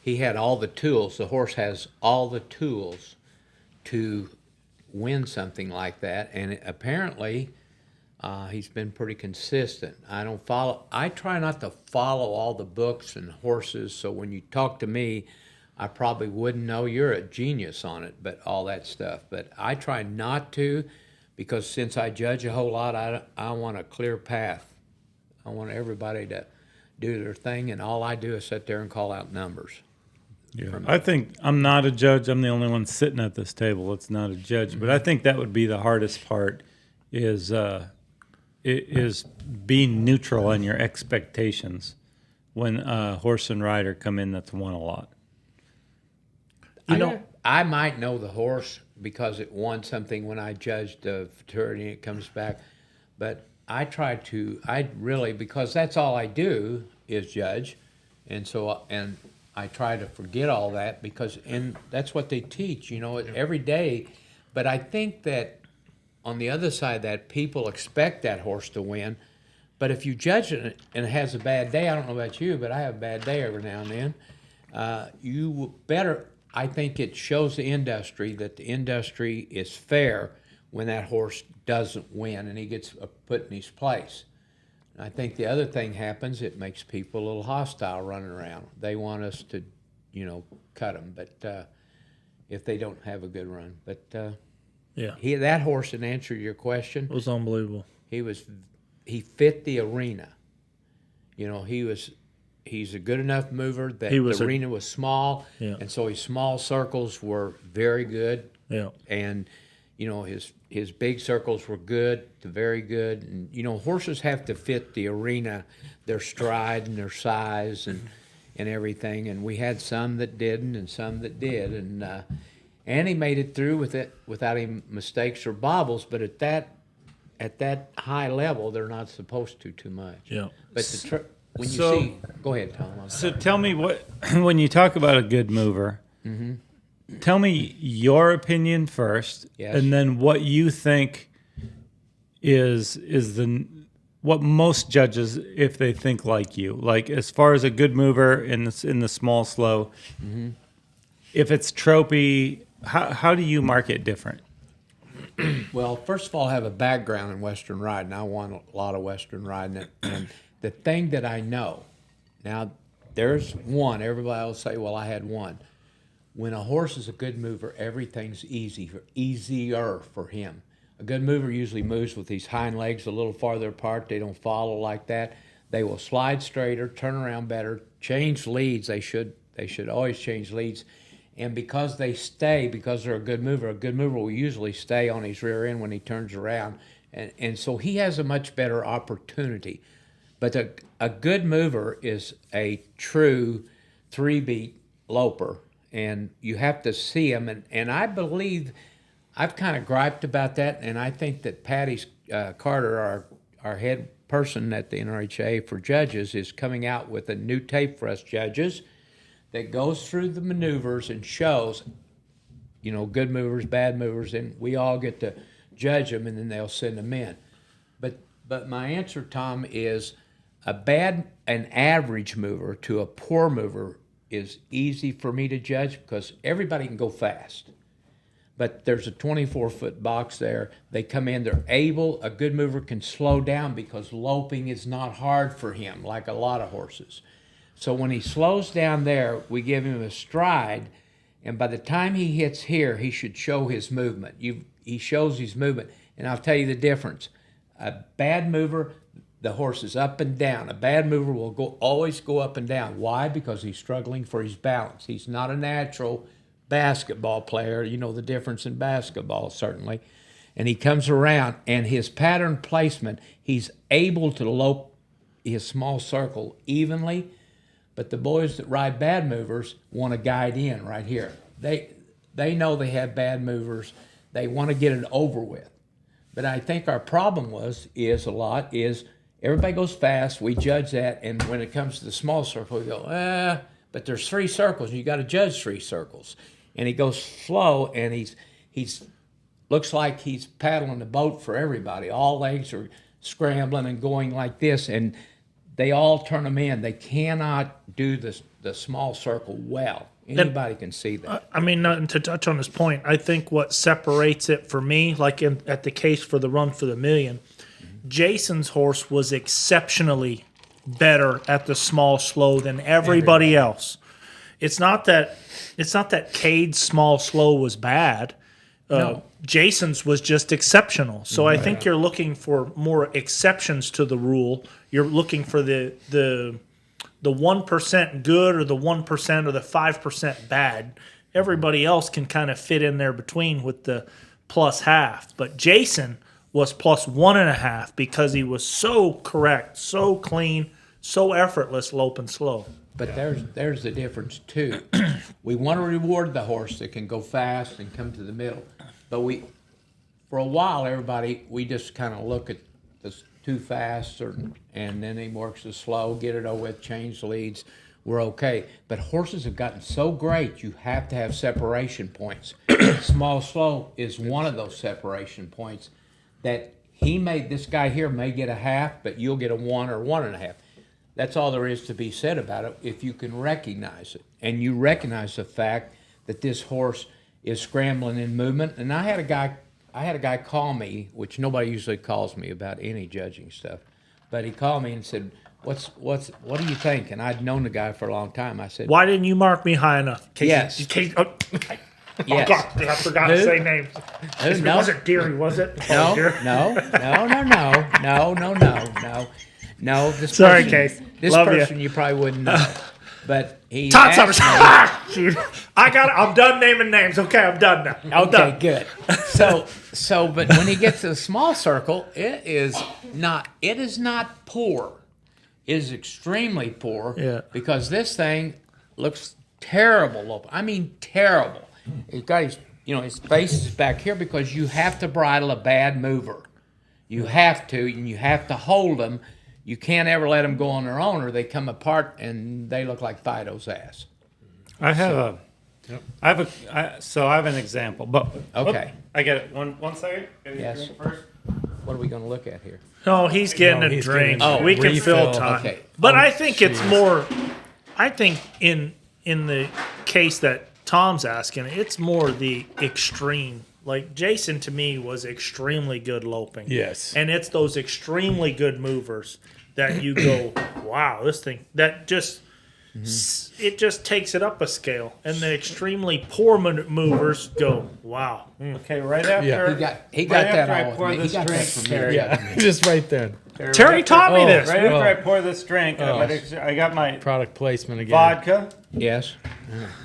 D: he had all the tools. The horse has all the tools to win something like that. And apparently, he's been pretty consistent. I try not to follow all the books and horses. So when you talk to me, I probably wouldn't know. You're a genius on it, but all that stuff. But I try not to, because since I judge a whole lot, I want a clear path. I want everybody to do their thing, and all I do is sit there and call out numbers.
B: Yeah. I think I'm not a judge. I'm the only one sitting at this table that's not a judge. But I think that would be the hardest part is being neutral on your expectations when a horse and rider come in that's won a lot.
D: I might know the horse because it won something when I judged the fraternity and it comes back, but I really, because that's all I do is judge, and I try to forget all that and that's what they teach, every day. But I think that on the other side of that, people expect that horse to win. But if you judge it and it has a bad day, I don't know about you, but I have a bad day every now and then, you better, I think it shows the industry that the industry is fair when that horse doesn't win and he gets put in his place. I think the other thing happens, it makes people a little hostile running around. They want us to, cut them, but if they don't have a good run. But
C: Yeah.
D: that horse, in answer to your question,
C: It was unbelievable.
D: he fit the arena. He's a good enough mover that the arena was small,
C: Yeah.
D: and so his small circles were very good.
C: Yeah.
D: And his big circles were good to very good. And horses have to fit the arena, their stride and their size and everything. And we had some that didn't and some that did. And he made it through with it without any mistakes or bobbles. But at that high level, they're not supposed to too much.
C: Yeah.
D: But when you
B: So-
D: see, go ahead, Tom. I'm
B: So
D: sorry.
B: tell me when you talk about a good mover, tell me your opinion first,
D: Yes.
B: and then what you think is what most judges, if they think like you, like as far as a good mover in the small slow, if it's trophy, how do you mark it different?
D: Well, first of all, I have a background in Western riding. I won a lot of Western riding. And the thing that I know, now there's one, everybody will say, well, I had one. When a horse is a good mover, everything's easier for him. A good mover usually moves with these hind legs a little farther apart. They don't follow like that. They will slide straighter, turn around better, change leads. They should always change leads. And because they're a good mover will usually stay on his rear end when he turns around. And so he has a much better opportunity. But a good mover is a true 3-beat loper. And you have to see him. And I believe, I've kind of griped about that. And I think that Patty Carter, our head person at the NRHA for judges, is coming out with a new tape for us judges that goes through the maneuvers and shows, good movers, bad movers, and we all get to judge them, and then they'll send them in. But my answer, Tom, is an average mover to a poor mover is easy for me to judge because everybody can go fast. But there's a 24-foot box there. They come in, a good mover can slow down because loping is not hard for him like a lot of horses. So when he slows down there, we give him a stride, and by the time he hits here, he should show his movement. He shows his movement, and I'll tell you the difference. A bad mover, the horse is up and down. A bad mover will always go up and down. Why? Because he's struggling for his balance. He's not a natural basketball player. You know the difference in basketball, certainly. And he comes around, and his pattern placement, he's able to lope his small circle evenly. But the boys that ride bad movers want to guide in right here. They know they have bad movers. They want to get it over with. But I think our problem is everybody goes fast. We judge that, and when it comes to the small circle, we go, but there's 3 circles. You got to judge 3 circles. And he goes slow, and he's looks like he's paddling the boat for everybody. All legs are scrambling and going like this, and they all turn them in. They cannot do the small circle well. Anybody can see that.
C: I mean, to touch on this point, I think what separates it for me, like at the case for the Run for the Million, Jason's horse was exceptionally better at the small slow than everybody else. It's not that Cade's small slow was bad.
D: No.
C: Jason's was just exceptional. So I think you're looking for more exceptions to the rule. You're looking for the 1% good or the 1% or the 5% bad. Everybody else can kind of fit in there between with the plus half. But Jason was plus 1.5 because he was so correct, so clean, so effortless, lope and slow.
D: But there's the difference too. We want to reward the horse that can go fast and come to the middle. But for a while, we just kind of look at this too fast, and then he works the slow, get it over with, change leads. We're okay. But horses have gotten so great, you have to have separation points. Small slow is one of those separation points that this guy here may get a half, but you'll get a 1 or 1.5. That's all there is to be said about it if you can recognize it. And you recognize the fact that this horse is scrambling in movement. And I had a guy call me, which nobody usually calls me about any judging stuff, but he called me and said, what do you think? And I'd known the guy for a long time. I said,
C: Why didn't you mark me high enough?
D: Yes.
C: Oh, God, I forgot to say names. It
D: no.
C: wasn't Deary, was it?
D: No,
C: Oh, Deary.
D: no. This
C: Sorry,
D: person,
C: Case.
D: This
C: Love
D: person you probably wouldn't know. But he
C: Todd
D: asked
C: Summers.
D: me,
C: I got it. I'm done naming names. Okay, I'm done now. I'm
D: okay,
C: done.
D: good. So, but when he gets to the small circle, it is not poor. It is extremely poor.
C: Yeah.
D: Because this thing looks terrible. I mean, terrible. He's got his face is back here because you have to bridle a bad mover. You have to, and you have to hold them. You can't ever let them go on their own, or they come apart and they look like Fido's ass.
B: I have an example, but
D: Okay.
B: I get it. One second. Get
D: Yes.
B: a drink first.
D: What are we going to look at here?
C: No, he's getting
A: No,
C: a
A: he's
C: drink.
A: getting
C: We can fill
A: refill.
C: time.
D: Okay.
C: But I think it's more. I think in the case that Tom's asking, it's more the extreme. Like Jason to me was extremely good loping.
A: Yes.
C: And it's those extremely good movers that you go, wow, this thing that just it just takes it up a scale. And the extremely poor movers go, wow.
B: Okay, right after.
A: Yeah.
D: He got
B: right
D: that
B: after I
D: all
B: pour
D: with me.
B: this
D: He got
B: drink,
D: that from me.
B: Terry.
A: Yeah, just right then.
C: Terry taught me this.
B: Right after I pour this drink, I got my
A: Product placement again.
B: vodka
D: Yes.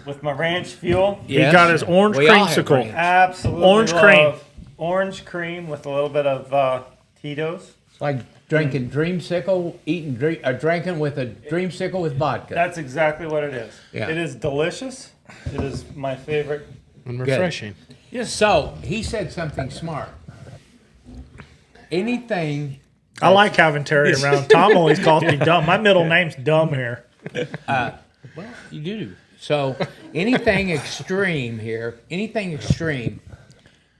B: with my ranch fuel.
C: He got his orange
D: We all have
C: creamsicle.
D: ranch.
B: Absolutely.
C: Orange cream.
B: love Orange cream with a little bit of Tito's.
D: It's like drinking Dreamsicle, drinking with a Dreamsicle with vodka.
B: That's exactly what it is.
D: Yeah.
B: It is delicious. It is my favorite.
A: And refreshing.
D: So he said something smart. Anything.
C: I like having Terry around. Tom always calls me dumb. My middle name's Dumb here.
D: Well, you do. So anything extreme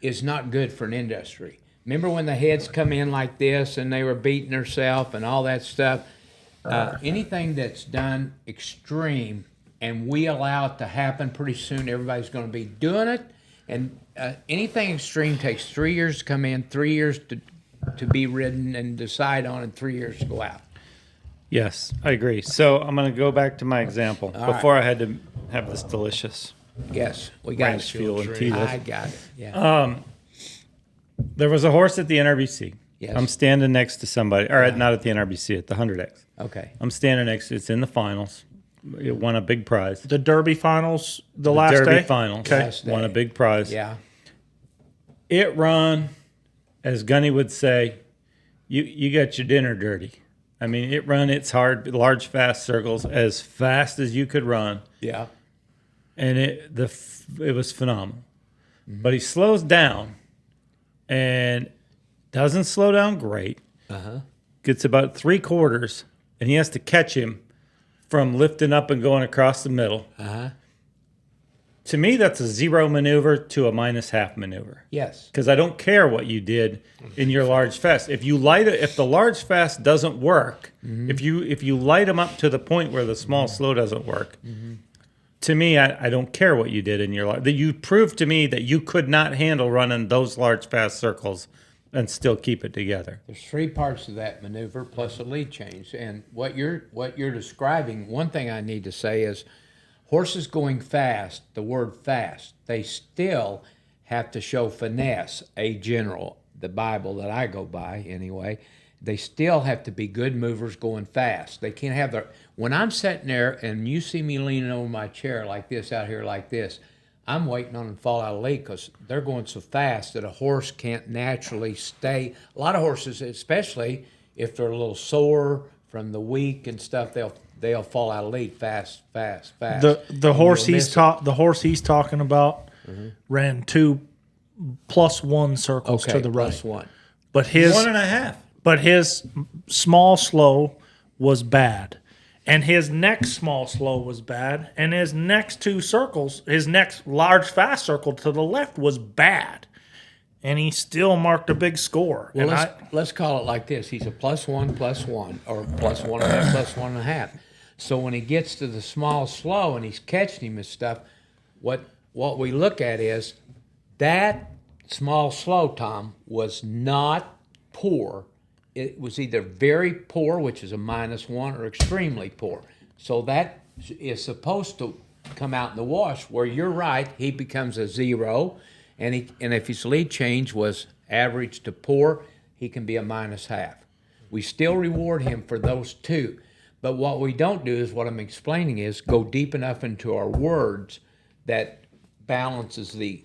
D: is not good for an industry. Remember when the heads come in like this and they were beating themselves and all that stuff? Anything that's done extreme and we allow it to happen, pretty soon everybody's going to be doing it. And anything extreme takes 3 years to come in, 3 years to be ridden and decide on, and 3 years to go out.
B: Yes, I agree. So I'm going to go back to my example.
D: All
B: Before I had to have this delicious
D: Yes, we got
B: ranch
D: it.
B: fuel and
D: I
B: Tito's.
D: got it. Yeah.
B: There was a horse at the NRBC.
D: Yes.
B: I'm standing next to somebody, or not at the NRBC, at the 100X.
D: Okay.
B: I'm standing next. It's in the finals. It won a big prize.
C: The Derby finals, the last
B: Derby
C: day.
B: finals.
C: Okay.
D: Last
B: Won a
D: day.
B: big prize.
D: Yeah.
B: It run, as Gunny would say, you got your dinner dirty. I mean, it run its hard, large, fast circles as fast as you could run,
D: Yeah.
B: and it was phenomenal. But he slows down, and doesn't slow down great. Gets about 3/4, and he has to catch him from lifting up and going across the middle. To me, that's a 0 maneuver to a -1/2 maneuver.
D: Yes.
B: Because I don't care what you did in your large fast. If the large fast doesn't work, if you light them up to the point where the small slow doesn't work, to me, I don't care what you did in your life. That you proved to me that you could not handle running those large fast circles and still keep it together.
D: There's 3 parts of that maneuver plus a lead change. And what you're describing, one thing I need to say is horses going fast, the word fast, they still have to show finesse, the Bible that I go by anyway. They still have to be good movers going fast. They can't have when I'm sitting there and you see me leaning over my chair like this out here like this, I'm waiting on them to fall out of lead because they're going so fast that a horse can't naturally stay. A lot of horses, especially if they're a little sore from the week and stuff, they'll fall out of lead fast.
C: The horse he's talking about ran 2 +1 circles to the right.
D: +1.
C: But his
B: 1.5.
C: But his small slow was bad. And his next small slow was bad. And his next 2 circles, his next large fast circle to the left was bad. And he still marked a big score.
D: Well,
C: And
D: let's call it like this. He's a +1/+1 or +1.5 +1.5. So when he gets to the small slow and he's catching him and stuff, what we look at is that small slow, Tom, was not poor it was either very poor, which is a -1, or extremely poor. So that is supposed to come out in the wash. Where you're right, he becomes a 0, and if his lead change was average to poor, he can be a -0.5. We still reward him for those two. But what we don't do is what I'm explaining is go deep enough into our words that balances the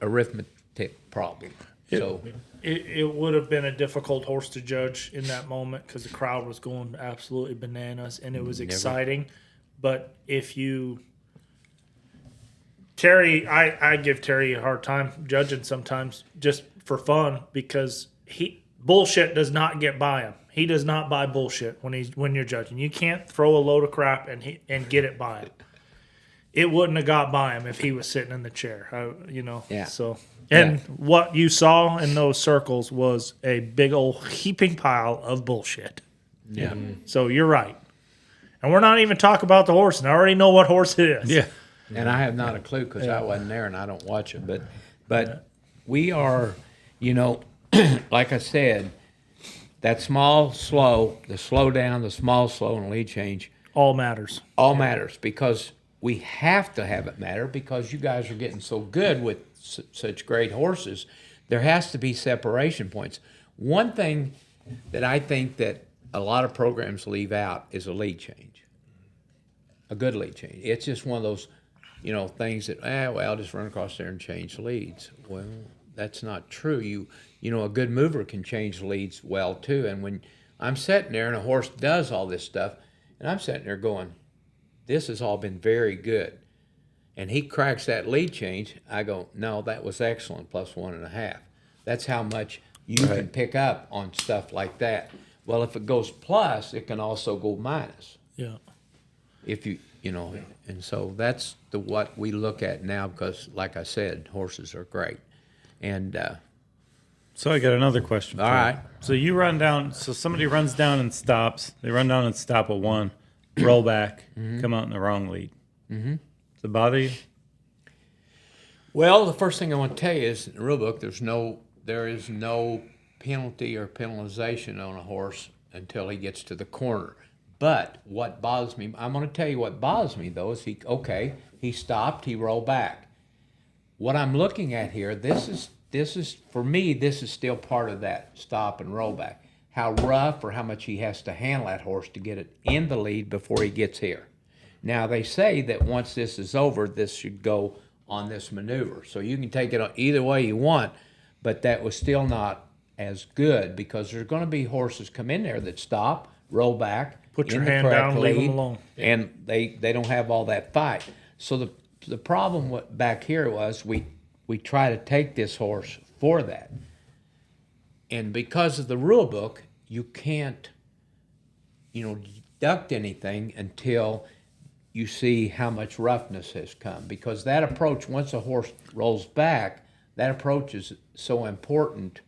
D: arithmetic problem.
C: It would have been a difficult horse to judge in that moment because the crowd was going absolutely bananas and it was exciting. But if you, Terry, I give Terry a hard time judging sometimes just for fun because bullshit does not get by him. He does not buy bullshit when you're judging. You can't throw a load of crap and get it by him. It wouldn't have got by him if he was sitting in the chair,
D: Yeah.
C: So, and what you saw in those circles was a big old heaping pile of bullshit.
D: Yeah.
C: So you're right. And we're not even talking about the horse, and I already know what horse it is.
B: Yeah.
D: And I have not a clue because I wasn't there and I don't watch it. But we are, like I said, that small, slow, the slow down, the small, slow, and lead change
C: All matters.
D: all matters because we have to have it matter because you guys are getting so good with such great horses. There has to be separation points. One thing that I think that a lot of programs leave out is a lead change, a good lead change. It's just one of those, things that, I'll just run across there and change leads. Well, that's not true. A good mover can change leads well too. And when I'm sitting there and a horse does all this stuff, and I'm sitting there going, this has all been very good. And he cracks that lead change, I go, no, that was excellent, +1.5. That's how much you can pick up on stuff like that. Well, if it goes plus, it can also go minus.
C: Yeah.
D: If and so that's what we look at now because, like I said, horses are great. And
B: So I got another question.
D: All
B: for you.
D: right.
B: So you run down. So somebody runs down and stops. They run down and stop at 1, roll back, come out in the wrong lead. Mm-hmm. Does it bother you?
D: well, the first thing I want to tell you is in the rule book, there is no penalty or penalization on a horse until he gets to the corner. But what bothers me, I'm going to tell you what bothers me though, is he stopped, he rolled back. What I'm looking at here, this is for me, this is still part of that stop and roll back. How rough or how much he has to handle that horse to get it in the lead before he gets here. Now they say that once this is over, this should go on this maneuver. So you can take it either way you want, but that was still not as good because there's going to be horses come in there that stop, roll back,
C: Put your
D: in the
C: hand
D: correct
C: down, leave
D: lead,
C: them alone.
D: and they don't have all that fight. So the problem back here was we try to take this horse for that. And because of the rule book, you can't, deduct anything until you see how much roughness has come. Because that approach, once a horse rolls back, that approach is so important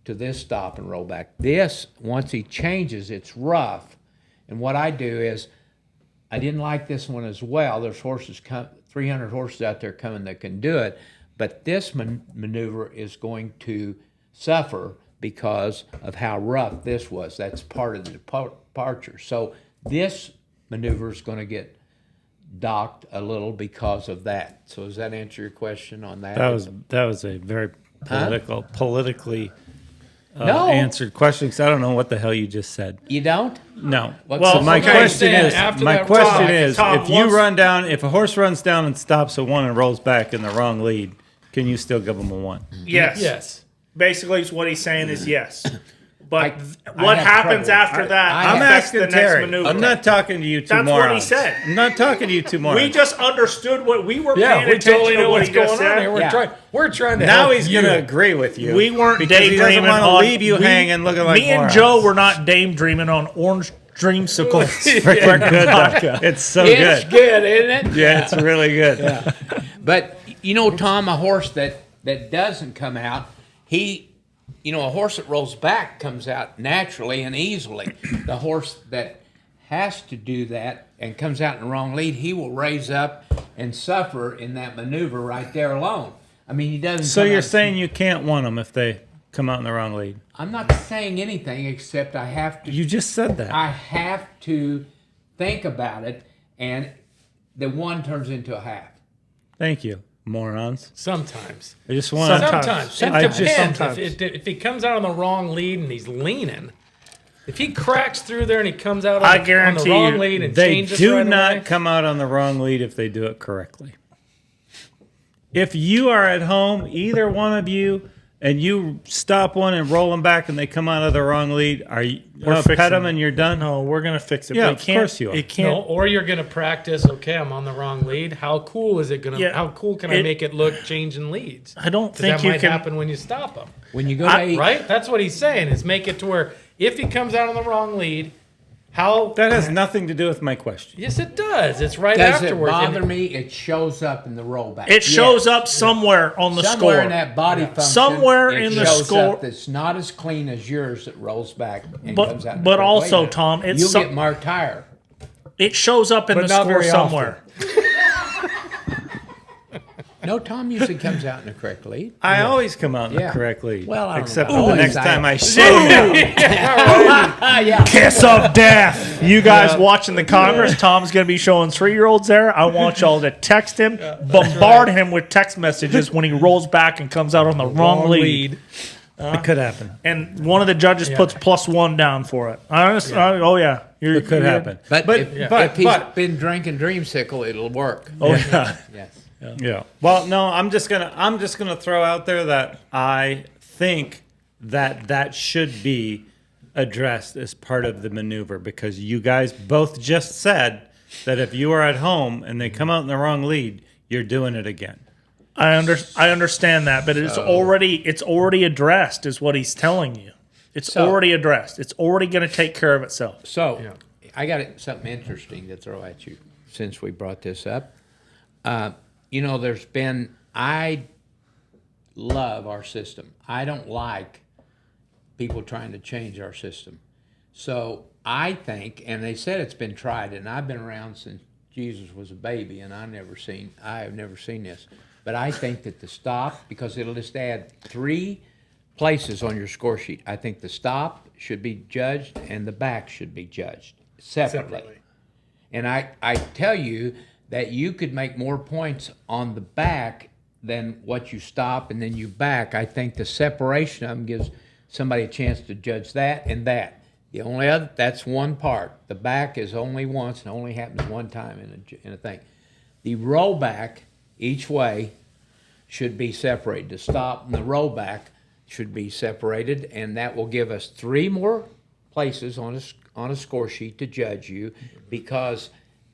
D: to this stop and roll back. This, once he changes, it's rough. And what I do is, I didn't like this one as well. There's 300 horses out there coming that can do it. But this maneuver is going to suffer because of how rough this was. That's part of the departure. So this maneuver is going to get docked a little because of that. So does that answer your question on that?
B: That was a very politically
D: No.
B: answered question because I don't know what the hell you just said.
D: You don't?
B: No.
D: Well,
B: So my
D: okay,
B: question
A: then
B: is,
A: after that,
C: Tom,
B: if a horse runs down and stops at 1 and rolls back in the wrong lead, can you still give him a 1?
C: Yes.
A: Yes.
C: Basically, what he's saying is yes. But
D: I
C: what
D: have
C: happens
D: trouble.
C: after that
D: I have-
C: affects the next maneuver.
B: I'm not talking to you two
C: That's
B: morons.
C: what he said.
B: I'm not talking to you two morons.
C: We just understood what we were
A: Yeah,
C: paying
A: we
C: attention
A: totally
C: to
A: know
C: what
A: what's
C: he
A: going
C: just
A: on
C: said.
A: here.
D: Yeah.
A: We're trying to
B: now
A: help
B: he's
A: you.
B: going to agree with you.
C: We weren't
B: because he doesn't
C: daydreaming
B: want to
C: on.
B: leave you hanging looking like
C: me and
B: morons.
C: Joe were not daydreaming on orange dreamsicles.
B: freaking good. Though. It's so
D: It's
B: good.
D: good, isn't it?
B: Yeah, it's really good.
D: But, Tom, a horse that doesn't come out, a horse that rolls back comes out naturally and easily. The horse that has to do that and comes out in the wrong lead, he will raise up and suffer in that maneuver right there alone. I mean, he doesn't.
B: So
D: come
B: you're
D: out-
B: saying you can't want them if they come out in the wrong lead?
D: I'm not saying anything except I have to.
B: You just said that.
D: I have to think about it, and the one turns into a half.
B: Thank you, morons.
A: Sometimes.
B: I just want to.
A: Sometimes. It depends. If he comes out on the wrong lead and he's leaning, if he cracks through there and he comes out on the wrong lead and
B: They
A: changes
B: do
A: right
B: not
A: away,
B: come out on the wrong lead if they do it correctly. If you are at home, either one of you, and you stop one and roll them back and they come out of the wrong lead, are you pet them and you're done?
C: No, we're gonna fix it.
B: Yeah,
C: but
B: of course you are.
C: It can't.
A: no, or you're gonna practice. Okay, I'm on the wrong lead. How cool is it gonna?
C: Yeah,
A: how cool can I make it look changing leads?
C: I don't
A: 'Cause
C: think
A: that
C: you
A: might
C: can.
A: happen when you stop him.
D: When you go to
A: Right? That's what he's saying. Is make it to where if he comes out on the wrong lead, how?
B: That has nothing to do with my question.
A: Yes, it does. It's right
D: does it
A: afterwards.
D: bother me? It shows up in the rollback.
C: It shows up somewhere on the
D: somewhere
C: score.
D: in that body function.
C: Somewhere
D: it
C: in the
D: shows
C: score.
D: up that's not as clean as yours that rolls back and
C: But-
D: comes out. in the
C: but
D: correct
C: also,
D: way.
C: Tom, it's
D: you'll
C: some-
D: get marked higher.
C: It shows up in
A: But
C: the
A: not
C: score
A: very often.
C: somewhere.
D: No, Tom usually comes out in the correct lead.
B: I always come out in the
D: Yeah.
B: correct lead.
D: Well, I don't
B: except
D: know.
B: for the
D: Always,
B: next time I show
D: Yeah.
C: Kiss of death. You guys watching the Congress, Tom's going to be showing 3-year-olds there. I want y'all to text him, bombard him with text messages when he rolls back and comes out on the wrong lead.
B: it could happen.
C: And one of the judges puts +1 down for it. Oh, yeah.
B: It could happen.
D: But if he's
B: but-
D: been drinking Dreamsicle, it'll work.
C: Oh, yeah.
D: Yes.
B: Yeah. Well, no, I'm just gonna throw out there that I think that should be addressed as part of the maneuver, because you guys both just said that if you are at home and they come out in the wrong lead, you're doing it again.
C: I understand that, but it's already addressed, is what he's telling you. It's already addressed. It's already going to take care of itself.
D: So, I got something interesting to throw at you since we brought this up. I love our system. I don't like people trying to change our system. So I think, and they said it's been tried, and I've been around since Jesus was a baby, and I have never seen this. But I think that the stop, because it'll just add 3 places on your score sheet. I think the stop should be judged and the back should be judged separately. And I tell you that you could make more points on the back than what you stop and then you back. I think the separation of them gives somebody a chance to judge that and that. The only other, that's one part. The back is only once and only happens one time in a thing. The rollback each way should be separated. The stop and the rollback should be separated, and that will give us 3 more places on a score sheet to judge you, because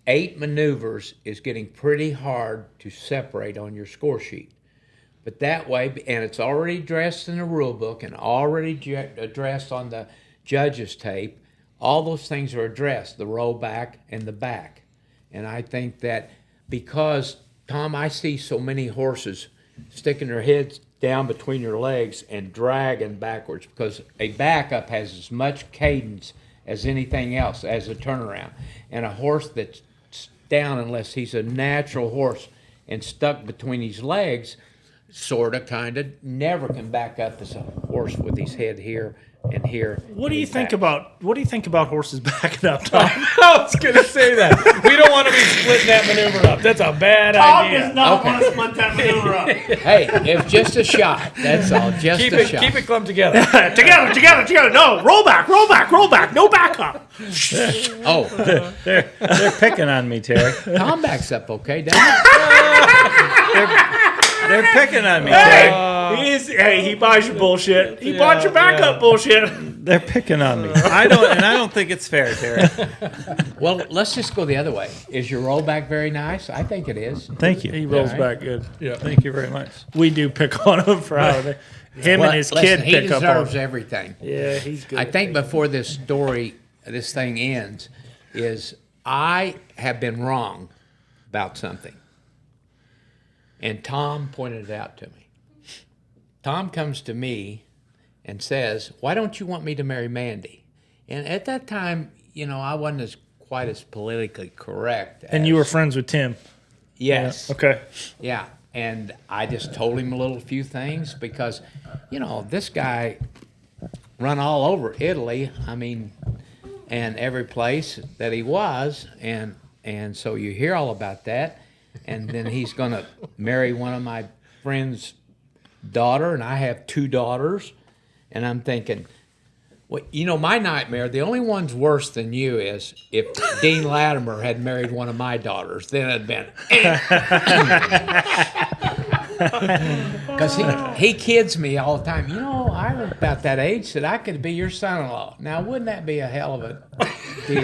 D: 8 maneuvers is getting pretty hard to separate on your score sheet. But that way, and it's already addressed in the rule book and already addressed on the judge's tape, all those things are addressed, the rollback and the back. And I think that because, Tom, I see so many horses sticking their heads down between your legs and dragging backwards, because a backup has as much cadence as anything else as a turnaround. And a horse that's down, unless he's a natural horse and stuck between his legs, sort of, kind of, never can back up as a horse with his head here and here.
C: What do you think about horses backing up, Tom?
A: I was going to say that. We don't want to be splitting that maneuver up. That's a bad idea.
C: not want to split that maneuver up.
D: Hey, it's just a shot. That's all. Just
A: Keep
D: a
A: it,
D: shot.
A: keep it clumped together.
C: together. No, roll back. No backup.
D: Oh,
B: They're picking on me, Terry.
D: Tom backs up okay, doesn't he?
B: They're picking on me, Terry.
C: He buys your bullshit. He bought your backup bullshit.
B: They're picking on me. I don't think it's fair, Terry.
D: Well, let's just go the other way. Is your rollback very nice? I think it is.
B: Thank you.
C: He rolls back good.
B: Thank you very much.
C: We do pick on him for how they, him and his kid
D: he
C: pick up on
D: deserves
C: him.
D: everything.
C: Yeah, he's good.
D: I think before this thing ends, is I have been wrong about something. And Tom pointed it out to me. Tom comes to me and says, "Why don't you want me to marry Mandy?" And at that time, I wasn't quite as politically correct.
C: And you were friends with Tim.
D: Yes.
C: Okay.
D: Yeah. And I just told him a few things because, this guy run all over Italy. I mean, and every place that he was, and so you hear all about that, and then he's going to marry one of my friend's daughter, and I have 2 daughters, and I'm thinking, well, my nightmare, the only one's worse than you is if Dean Latimer had married one of my daughters, then it'd been. Because he kids me all the time. I was about that age that I could be your son-in-law. Now, wouldn't that be a hell of a deal?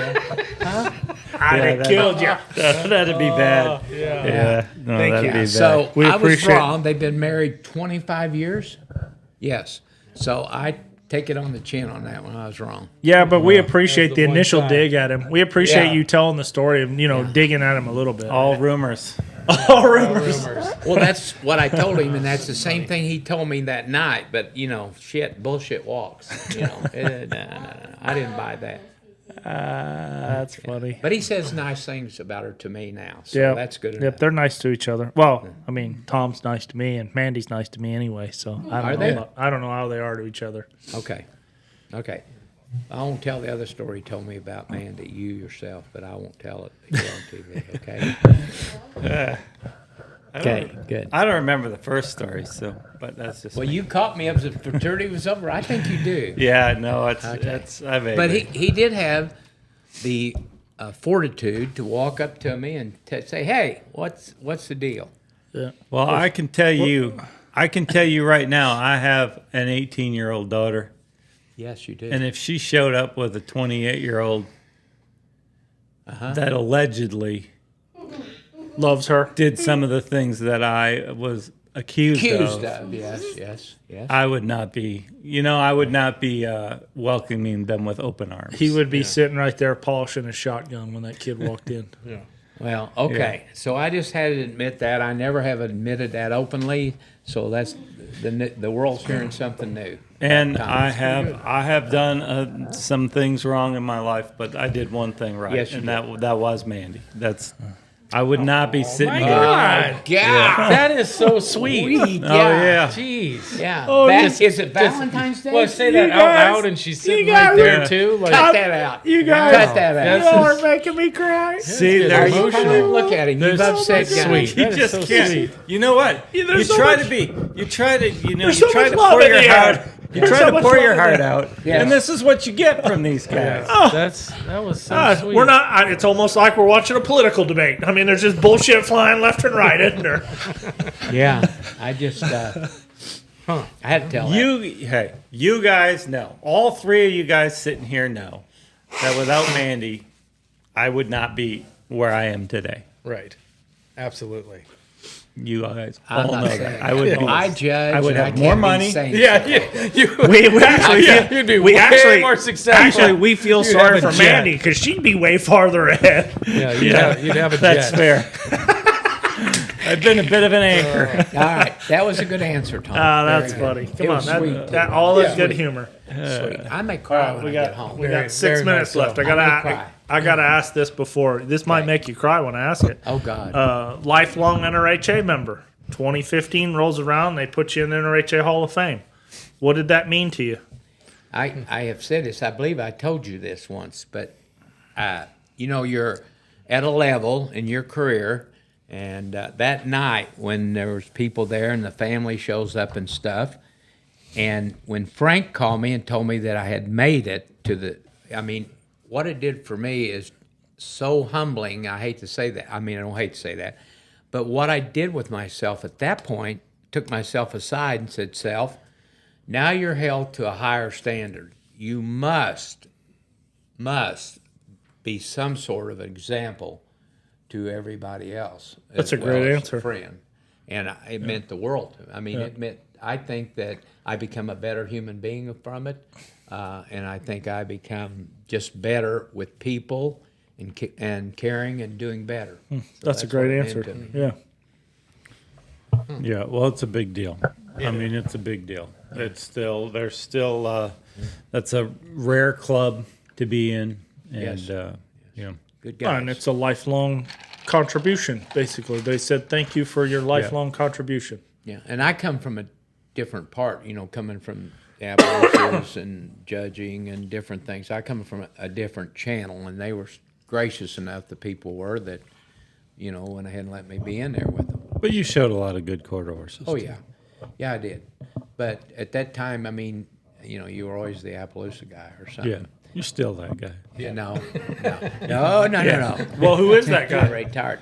D: Huh?
C: I'd have killed you.
B: That'd be bad.
C: Yeah.
B: No,
C: Thank
B: that'd
C: you.
B: be bad.
D: So
C: We
D: I was
C: appreciate-
D: wrong. They've been married 25 years? Yes. So I take it on the chin on that one. I was wrong.
C: Yeah, but we appreciate
A: the
C: the
A: one
C: initial
A: time.
C: dig at him. We appreciate
D: Yeah.
C: you telling the story of, digging at him a little bit.
B: All rumors.
C: All rumors.
D: Well, that's what I told him, and that's the same thing he told me that night. But, bullshit walks. No, I didn't buy that.
C: That's funny.
D: But he says nice things about her to me now, so
C: Yeah,
D: that's good enough.
C: Yep, they're nice to each other. Well, I mean, Tom's nice to me, and Mandy's nice to me anyway. So
D: Are they?
C: I don't know how they are to each other.
D: Okay. I won't tell the other story he told me about Mandy, you yourself, but I won't tell it here on TV, okay? Okay, good.
B: I don't remember the first story, but that's just.
D: Well, you caught me up as the fraternity was over. I think you do.
B: Yeah, no, it's I
D: But he did have the fortitude to walk up to me and say, "Hey, what's the deal?"
C: Yeah.
B: Well, I can tell you right now, I have an 18-year-old daughter,
D: Yes, you do.
B: and if she showed up with a 28-year-old that allegedly
C: Loves her.
B: did some of the things that I was accused of,
D: yes.
B: I would not be, welcoming them with open arms.
C: He would be sitting right there polishing his shotgun when that kid walked in.
A: Yeah.
D: Well, okay. So I just had to admit that. I never have admitted that openly. So that's the world's hearing something new.
B: And I have done some things wrong in my life, but I did one thing right,
D: Yes, you
B: and
D: did.
B: that was Mandy. I would not be sitting
A: My
B: here.
A: God.
D: God.
A: That is so sweet.
B: Oh yeah.
A: Jeez.
D: Yeah.
C: Oh,
D: Is it Valentine's Day?
A: Well, say that
C: You
A: out
C: guys-
A: loud, and she's sitting
C: you
A: right
C: guys-
A: there too. Like,
D: Cut that out.
C: You guys,
D: Cut that out.
A: That's
C: y'all are
A: just-
C: making me cry.
B: See,
A: Are
B: there's
A: you emotional?
D: Look at him. You've
A: There's
D: upset
A: so
D: Gunny.
A: sweet.
B: You
A: That is
B: just
A: so
B: can't.
A: sweet.
B: You know what?
C: Yeah,
B: You
C: there's so
B: try
C: much-
B: to be. You try to.
C: There's so
B: You try
C: much
B: to
C: love
B: pour
C: in
B: your
C: the
B: heart.
C: air.
B: You
C: There's
B: try
C: so
B: to
C: much
B: pour
C: love
B: your
C: in
B: heart
C: there.
B: out,
D: Yeah.
B: and this is what you get from these guys.
A: That was so sweet.
C: We're not. It's almost like we're watching a political debate. I mean, there's just bullshit flying left and right, isn't there?
D: Yeah. I just, I had to tell that.
B: You guys know. All 3 of you guys sitting here know that without Mandy, I would not be where I am today.
A: Right. Absolutely.
B: You guys
D: I'm
B: all
D: not
B: know
D: saying
B: that.
D: that.
B: I would.
D: I judge.
B: I would
D: and
B: have
D: can't
B: more
D: be
B: money.
D: saying
A: Yeah.
D: stuff.
A: You
C: We actually,
A: you'd be
C: we
A: way
C: actually,
A: more successful.
C: actually, we feel
A: You'd
C: sorry
A: have a
C: for
A: jet.
C: Mandy because she'd be way farther ahead.
A: Yeah. You'd have a
B: That's
A: jet.
B: fair. I've been a bit of an anchor.
D: All right. That was a good answer, Tom.
C: That's
D: Very
C: funny.
D: good.
C: Come
D: It
C: on,
D: was
C: that,
D: sweet,
C: that
D: too.
C: all is
A: Yeah.
C: good
A: Sweet.
C: humor.
D: Sweet. I may cry when
C: We
D: I get
C: got
D: home.
C: we
A: Very-
C: got 6
A: very
C: minutes
A: much
C: left.
A: so.
C: I
D: I may
C: gotta
D: cry.
C: I gotta ask this before. This might make you cry when I ask it.
D: Oh, God.
C: Lifelong NRHA member. 2015 rolls around, they put you in the NRHA Hall of Fame. What did that mean to you?
D: I have said this. I believe I told you this once, but you're at a level in your career, and that night when there was people there and the family shows up and stuff, and when Frank called me and told me that I had made it to the, what it did for me is so humbling. I hate to say that. I don't hate to say that, but what I did with myself at that point, took myself aside and said, "Self, now you're held to a higher standard. You must be some sort of example to everybody else."
C: That's
D: as
C: a great
D: well as
C: answer.
D: friend. And it meant the world to me. It meant, I think that I become a better human being from it. And I think I become just better with people and caring and doing better. So
C: That's a
D: what
C: great
D: it meant
C: answer.
D: to me.
C: Yeah.
B: Yeah, well, it's a big deal. It's a big deal. There's still, that's a rare club to be in, and
D: Yes.
B: yeah.
D: Good
C: And
D: guys.
C: it's a lifelong contribution, basically. They said, thank you for your lifelong contribution.
D: Yeah, and I come from a different part, coming from Appaloosas and judging and different things. I come from a different channel, and they were gracious enough, the people were, that, went ahead and let me be in there with them.
B: But you showed a lot of good quarter horses.
D: Oh,
B: too.
D: yeah. Yeah, I did. But at that time, you were always the Appaloosa guy or something.
B: Yeah, you're still that guy.
D: Yeah. No.
C: Well, who is that guy?
D: Retired.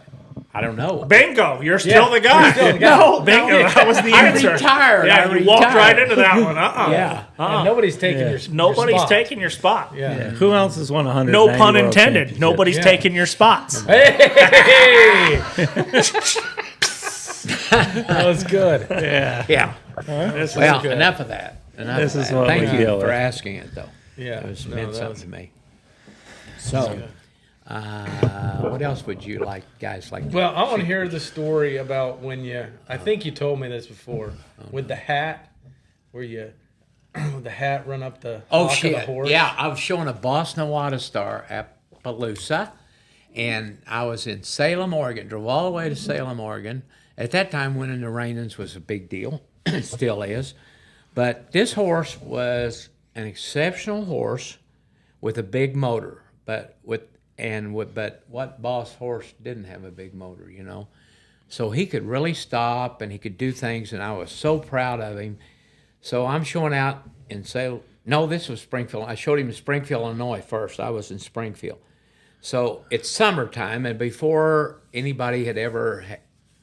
D: I don't know.
C: Bingo, you're still the guy. No, bingo, that was the answer.
D: I retired.
C: Yeah, you walked right into that one.
D: Yeah.
A: And nobody's taking your
C: Nobody's
A: spot.
C: taking your spot.
A: Yeah.
B: Yeah. Who else has won 100?
C: No pun intended. Nobody's taking your spots.
A: Hey! That was good.
B: Yeah.
D: Yeah.
A: This
D: Well,
A: was good.
D: enough of that.
B: This is what
D: Thank
B: we
D: you
B: deal
D: for
B: with.
D: asking it, though.
A: Yeah.
D: It
A: No,
D: meant
A: that
D: something
A: was-
D: to me. So, what else would you guys like?
A: Well, I want to hear the story about when I think you told me this before, with the hat, where you, with the hat run up the hock of the horse.
D: Yeah, I was showing a Boss Nawada Star at Appaloosa, and I was in Salem, Oregon. Drove all the way to Salem, Oregon. At that time, winning the reignings was a big deal. It still is. But this horse was an exceptional horse with a big motor. But what Boss horse didn't have a big motor, So he could really stop and he could do things, and I was so proud of him. So I'm showing out in Salem. No, this was Springfield. I showed him in Springfield, Illinois first. I was in Springfield. So it's summertime, and before anybody had ever,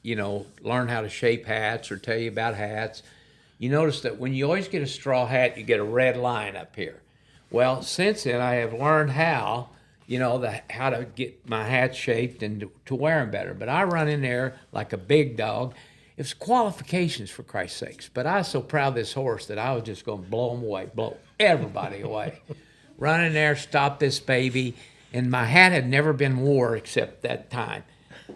D: learned how to shape hats or tell you about hats, you notice that when you always get a straw hat, you get a red line up here. Well, since then, I have learned how, how to get my hats shaped and to wear them better. But I run in there like a big dog. It was qualifications, for Christ's sakes. But I was so proud of this horse that I was just going to blow them away, blow everybody away. Run in there, stop this baby. And my hat had never been wore except that time.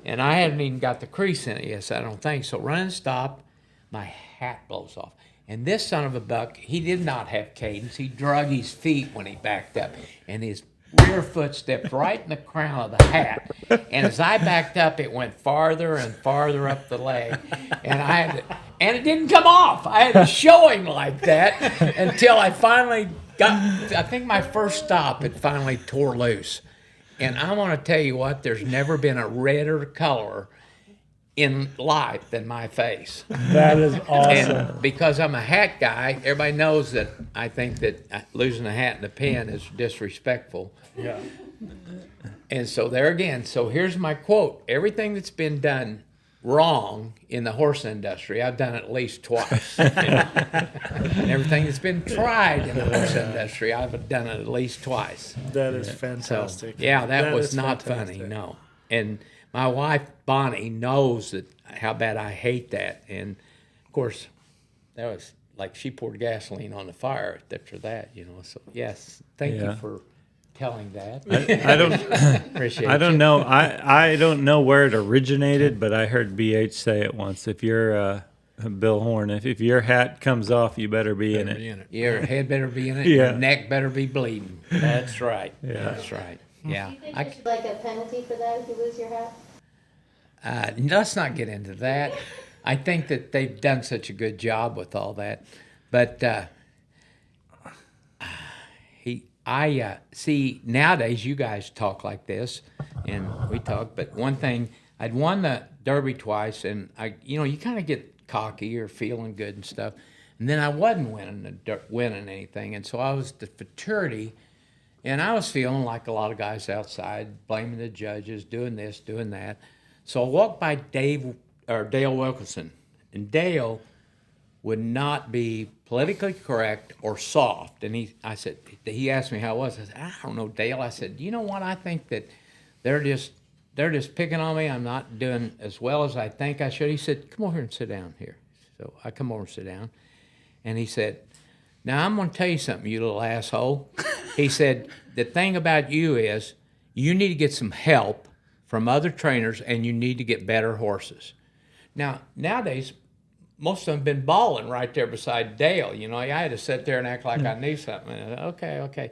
D: And I hadn't even got the crease in it yet, I don't think. So run and stop, my hat blows off. And this son of a buck, he did not have cadence. He drug his feet when he backed up. And his rear foot stepped right in the crown of the hat. And as I backed up, it went farther and farther up the leg. And it didn't come off. I had to show him like that until I finally I think my first stop, it finally tore loose. And I want to tell you what, there's never been a redder color in life than my face.
C: That is awesome.
D: And because I'm a hat guy, everybody knows that I think that losing a hat in the pen is disrespectful.
C: Yeah.
D: And so there again, so here's my quote. Everything that's been done wrong in the horse industry, I've done at least twice. And everything that's been tried in the horse industry, I've done it at least twice.
C: That is
D: So,
C: fantastic.
D: yeah, that was
C: is
D: not
C: fantastic.
D: funny, no. And my wife, Bonnie, knows how bad I hate that. And, of course, that was like she poured gasoline on the fire after that, So, yes, thank you for telling that.
B: I don't.
D: Appreciate
B: I don't
D: you.
B: know. I don't know where it originated, but I heard BH say it once. If you're Bill Horn, if your hat comes off, you better be in it.
D: Your head better be in it.
B: Yeah.
D: Your neck better be bleeding. That's right.
B: Yeah.
D: That's right. Yeah.
E: Do you think there's like a penalty for that if you lose your hat?
D: Let's not get into that. I think that they've done such a good job with all that. But I see nowadays you guys talk like this, and we talk. But one thing, I'd won the Derby twice, and you kind of get cocky or feeling good and stuff. And then I wasn't winning anything, and so I was the futurity, and I was feeling like a lot of guys outside, blaming the judges, doing this, doing that. So I walked by Dale Wilkinson, and Dale would not be politically correct or soft. And he asked me how I was. I said, I don't know, Dale. I said, you know what? I think that they're just picking on me. I'm not doing as well as I think I should. He said, come over here and sit down here. So I come over and sit down. And he said, now I'm going to tell you something, you little asshole. He said, the thing about you is you need to get some help from other trainers, and you need to get better horses. Now, nowadays, most of them have been balling right there beside Dale. I had to sit there and act like I knew something. Okay.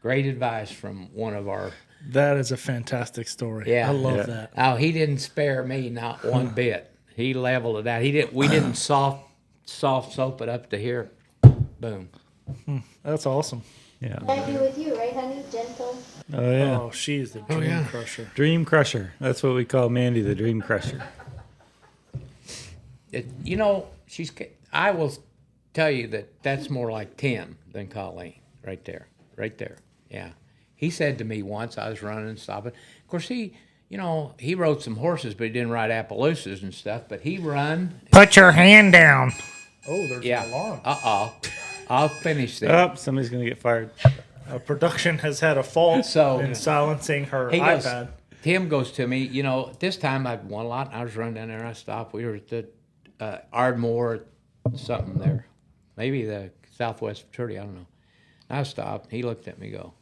D: Great advice from one of our
C: That is a fantastic story.
D: Yeah.
C: I love
B: Yeah.
C: that.
D: Oh, he didn't spare me, not one bit. He leveled it out. We didn't soft soap it up to here. Boom.
C: That's awesome.
B: Yeah.
E: I do with you, right, honey? Gentle.
B: Oh yeah.
C: Oh, she's the dream crusher.
B: Dream crusher. That's what we call Mandy, the dream crusher.
D: You know, I will tell you that's more like Tim than Colleen. Right there. Yeah. He said to me once, I was running and stopping. Of course, he rode some horses, but he didn't ride Appaloosas and stuff. But he run.
C: Put your hand down. Oh, there's
D: Yeah.
C: an alarm.
D: I'll finish that.
B: Oh, somebody's gonna get fired.
C: Production has had a fault in silencing her iPad.
D: Tim goes to me, this time I'd won a lot. And I was running down there and I stopped. We were at the Ardmore something there. Maybe the Southwest Fraternity, I don't know. I stopped. He looked at me and go,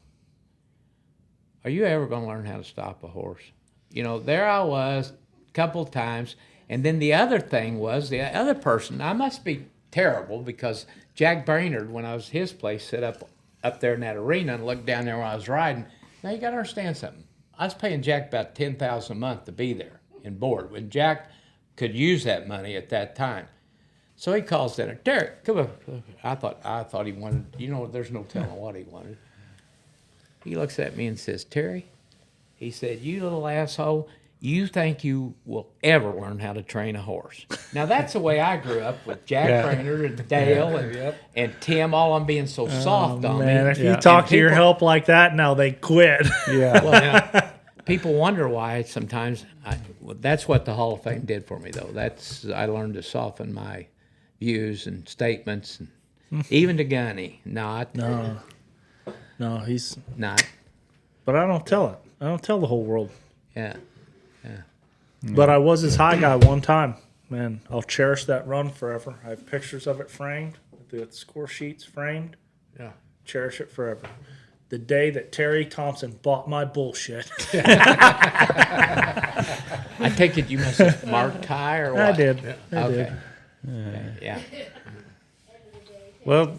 D: are you ever going to learn how to stop a horse? There I was a couple of times. And then the other thing was the other person, I must be terrible because Jack Brainerd, when I was at his place, set up there in that arena and looked down there when I was riding. Now you got to understand something. I was paying Jack about $10,000 a month to be there and board when Jack could use that money at that time. So he calls down there, Derek, come on. I thought he wanted, there's no telling what he wanted. He looks at me and says, Terry, he said, you little asshole, you think you will ever learn how to train a horse. Now, that's the way I grew up with Jack Brainerd and Dale and Tim, all of them being so soft on
C: Man,
D: me.
C: if you talk to your help like that, now they quit.
B: Yeah.
D: Well, people wonder why sometimes. That's what the Hall of Fame did for me, though. I learned to soften my views and statements, and even to Gunny.
C: No, he's
D: not.
C: But I don't tell it. I don't tell the whole world.
D: Yeah.
C: But I was his high guy one time. Man, I'll cherish that run forever. I have pictures of it framed, the score sheets framed.
A: Yeah.
C: Cherish it forever. The day that Terry Thompson bought my bullshit.
D: I take it you must have marked tie or what?
C: I did.
D: Yeah.
C: I
D: Okay.
C: did.
D: Yeah.
B: Well,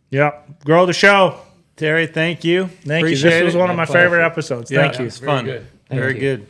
C: Yeah. Grow the show.
B: Terry, thank you.
C: Thank
B: Appreciate
C: you. This was
B: it.
C: one of my
D: My pleasure.
C: favorite episodes.
B: Yeah,
C: Thank you.
B: It's fun.
A: good.
B: Very
D: you.
B: good.